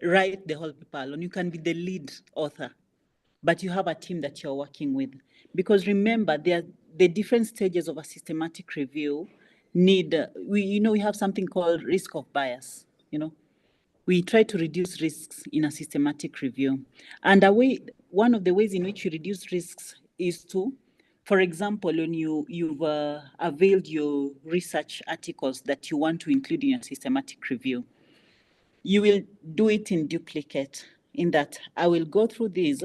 Speaker 2: write the whole paper alone. You can be the lead author, but you have a team that you're working with. Because remember, the different stages of a systematic review need, we have something called risk of bias, We try to reduce risks in a systematic review. And one of the ways in which you reduce risks is to For example, when you've availed your research articles that you want to include in your systematic review, you will do it in duplicate, in that I will go through these.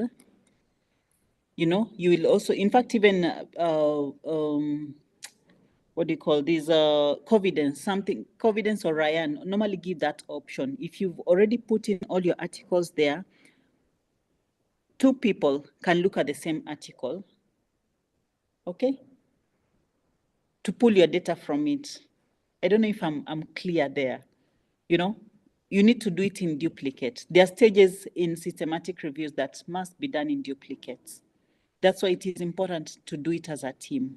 Speaker 2: You know, you will also, in fact, even what do you call these, Covidence or Ryan normally give that option. If you've already put in all your articles there, two people can look at the same article, okay, to pull your data from it. I don't know if I'm clear there. You know, you need to do it in duplicate. There are stages in systematic reviews that must be done in duplicates. That's why it is important to do it as a team.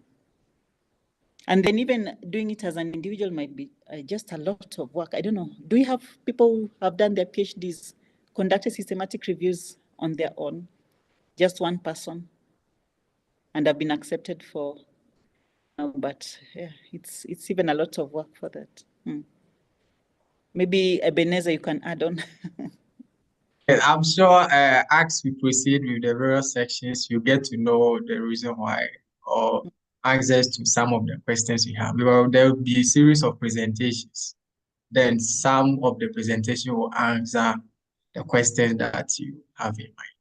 Speaker 2: And then even doing it as an individual might be just a lot of work. I don't know. Do you have people who have done their PhDs, conducted systematic reviews on their own? Just one person, and have been accepted for, but yeah, it's even a lot of work for that. Maybe Ebenezer, you can add on.
Speaker 1: And I'm sure as we proceed with the various sections, you get to know the reason why or access to some of the questions you have. Because there will be a series of presentations. Then some of the presentation will answer the questions that you have in mind.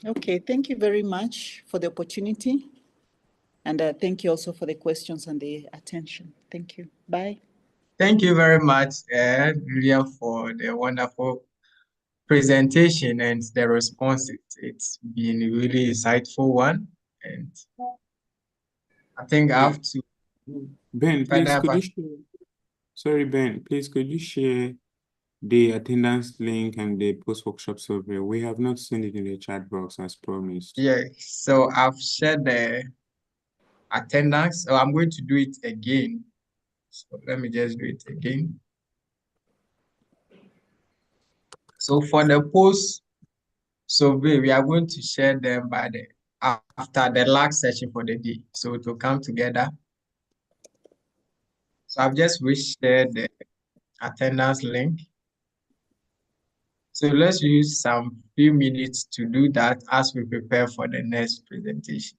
Speaker 2: Okay, thank you very much for the opportunity. And thank you also for the questions and the attention. Thank you. Bye.
Speaker 1: Thank you very much, William, for the wonderful presentation and the responses. It's been a really insightful one. And I think I have to
Speaker 4: Ben, please,
Speaker 1: further
Speaker 4: could you
Speaker 1: back.
Speaker 4: share? Sorry, Ben, please, could you share the attendance link and the post-workshop survey? We have not seen it in the chat box as promised.
Speaker 1: Yeah, so I've shared the attendance. So I'm going to do it again. So let me just do it again. So for the post survey, we are going to share them by the after the last session for the day. So it will come together. So I've just reshared the attendance link. So let's use some few minutes to do that as we prepare for the next presentation.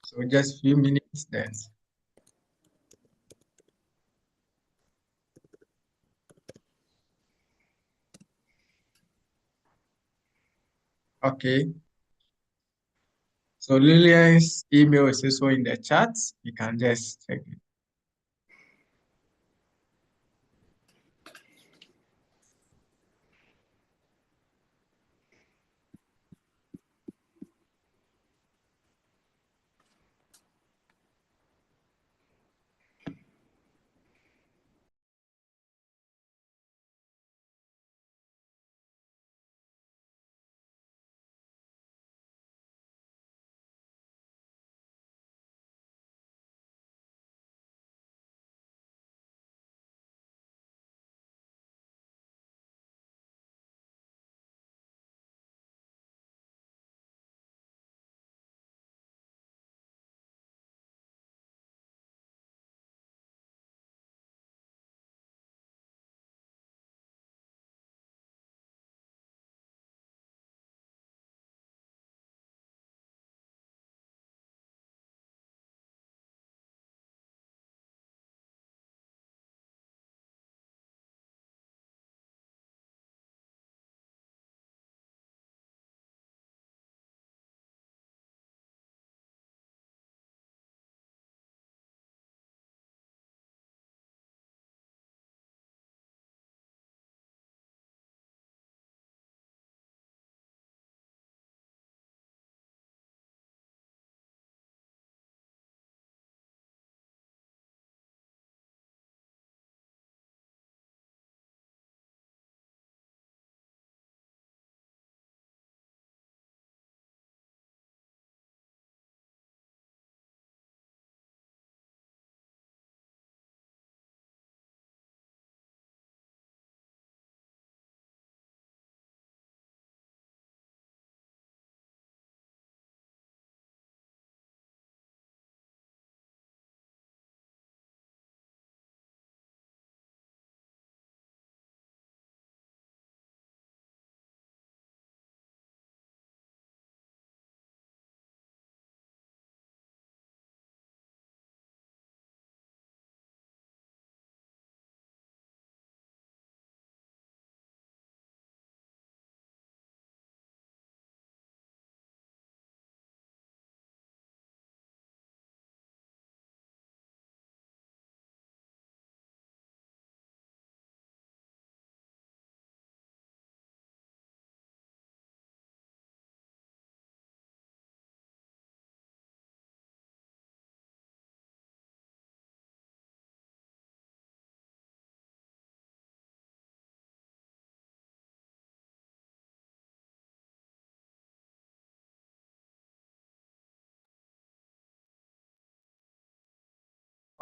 Speaker 1: So just few minutes then. Okay. So Lillian's email is also in the chat. You can just check it.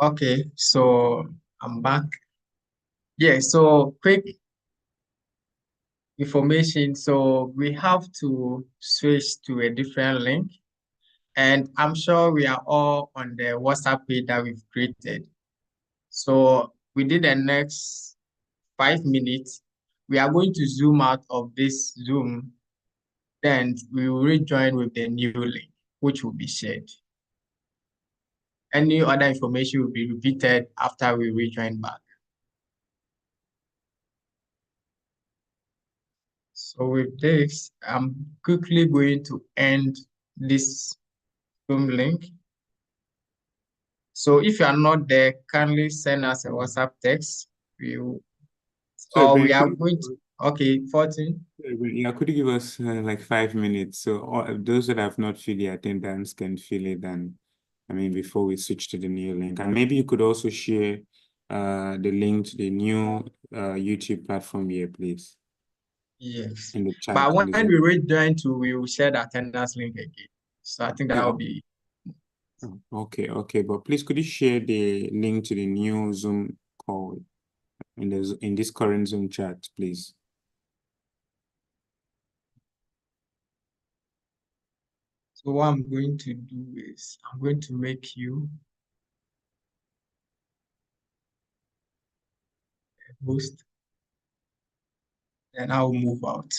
Speaker 1: Okay, so I'm back. Yeah, so quick information. So we have to switch to a different link. And I'm sure we are all on the WhatsApp page that we've created. So within the next 5 minutes, we are going to zoom out of this Zoom. Then we will rejoin with the new link, which will be shared. Any other information will be repeated after we rejoin back. So with this, I'm quickly going to end this Zoom link. So if you are not there, kindly send us a WhatsApp text. We will,
Speaker 4: So,
Speaker 1: or
Speaker 4: Ben,
Speaker 1: we are going to, okay, 14.
Speaker 4: yeah, could you give us like 5 minutes? So those that have not filled the attendance can fill it, and I mean, before we switch to the new link. And maybe you could also share the link to the new YouTube platform here, please,
Speaker 1: Yes.
Speaker 4: in the chat.
Speaker 1: But
Speaker 4: In the
Speaker 1: when
Speaker 4: Zoom.
Speaker 1: we rejoin to, we will share the attendance link again. So I think that will
Speaker 4: Oh,
Speaker 1: be,
Speaker 4: okay. But please, could you share the link to the new Zoom call in this current Zoom chat, please?
Speaker 1: so what I'm going to do is I'm going to make you a host, and I'll move out.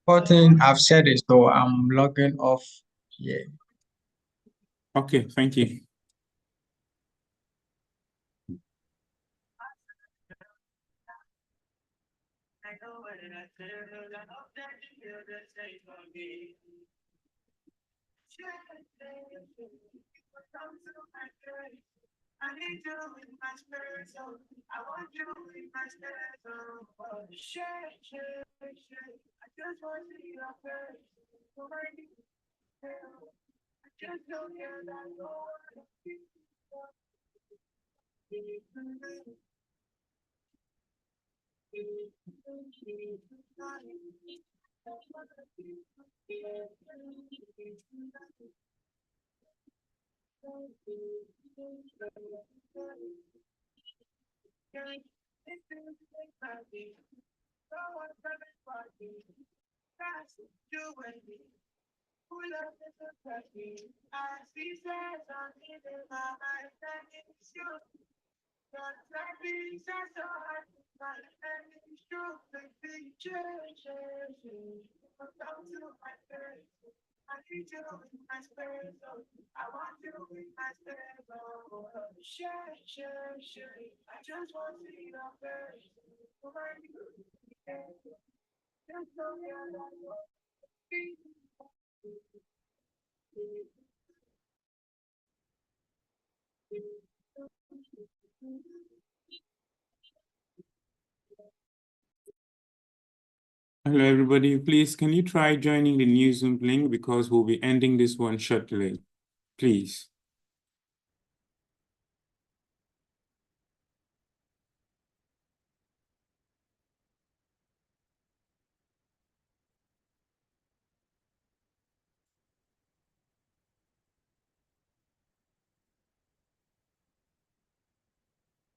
Speaker 1: I've shared it, so I'm logging off here.
Speaker 4: Okay, thank you. Hello, everybody. Please, can you try joining the new Zoom link, because we'll be ending this one shortly. Please.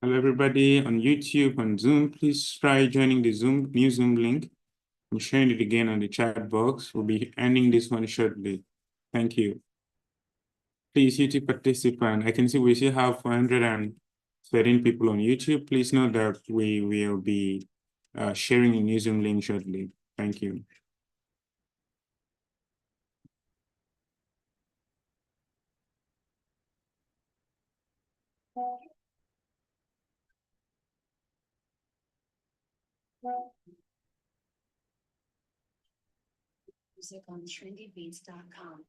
Speaker 4: Hello, everybody on YouTube, on Zoom. Please try joining the new Zoom link. I'm sharing it again on the chat box. We'll be ending this one shortly. Thank you. Please, YouTube participant, I can see we still have 413 people on YouTube. Please note that we will be sharing a new Zoom link shortly. Thank you.
Speaker 6: Music on trendybeats.com.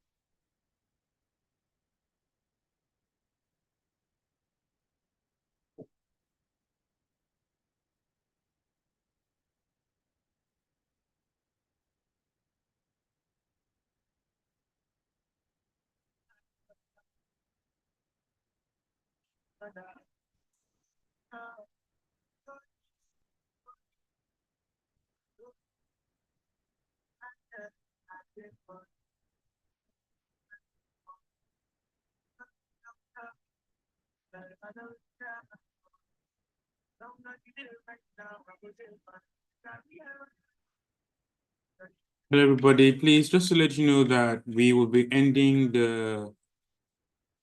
Speaker 4: Hello, everybody. Please, just to let you know that we will be ending the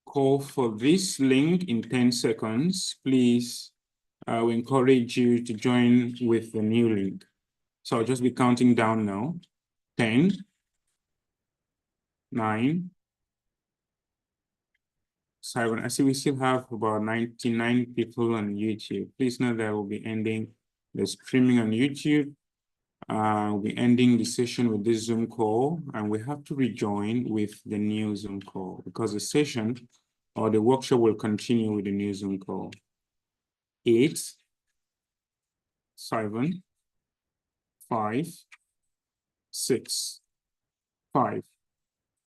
Speaker 4: call for this link in 10 seconds. Please, we encourage you to join with the new link. So I'll just be counting down now. 10, 9, 7. I see we still have about 99 people on YouTube. Please know that we'll be ending the streaming on YouTube. We'll be ending the session with this Zoom call, and we have to rejoin with the new Zoom call because the session or the workshop will continue with the new Zoom call. 8, 7, 5, 6, 5.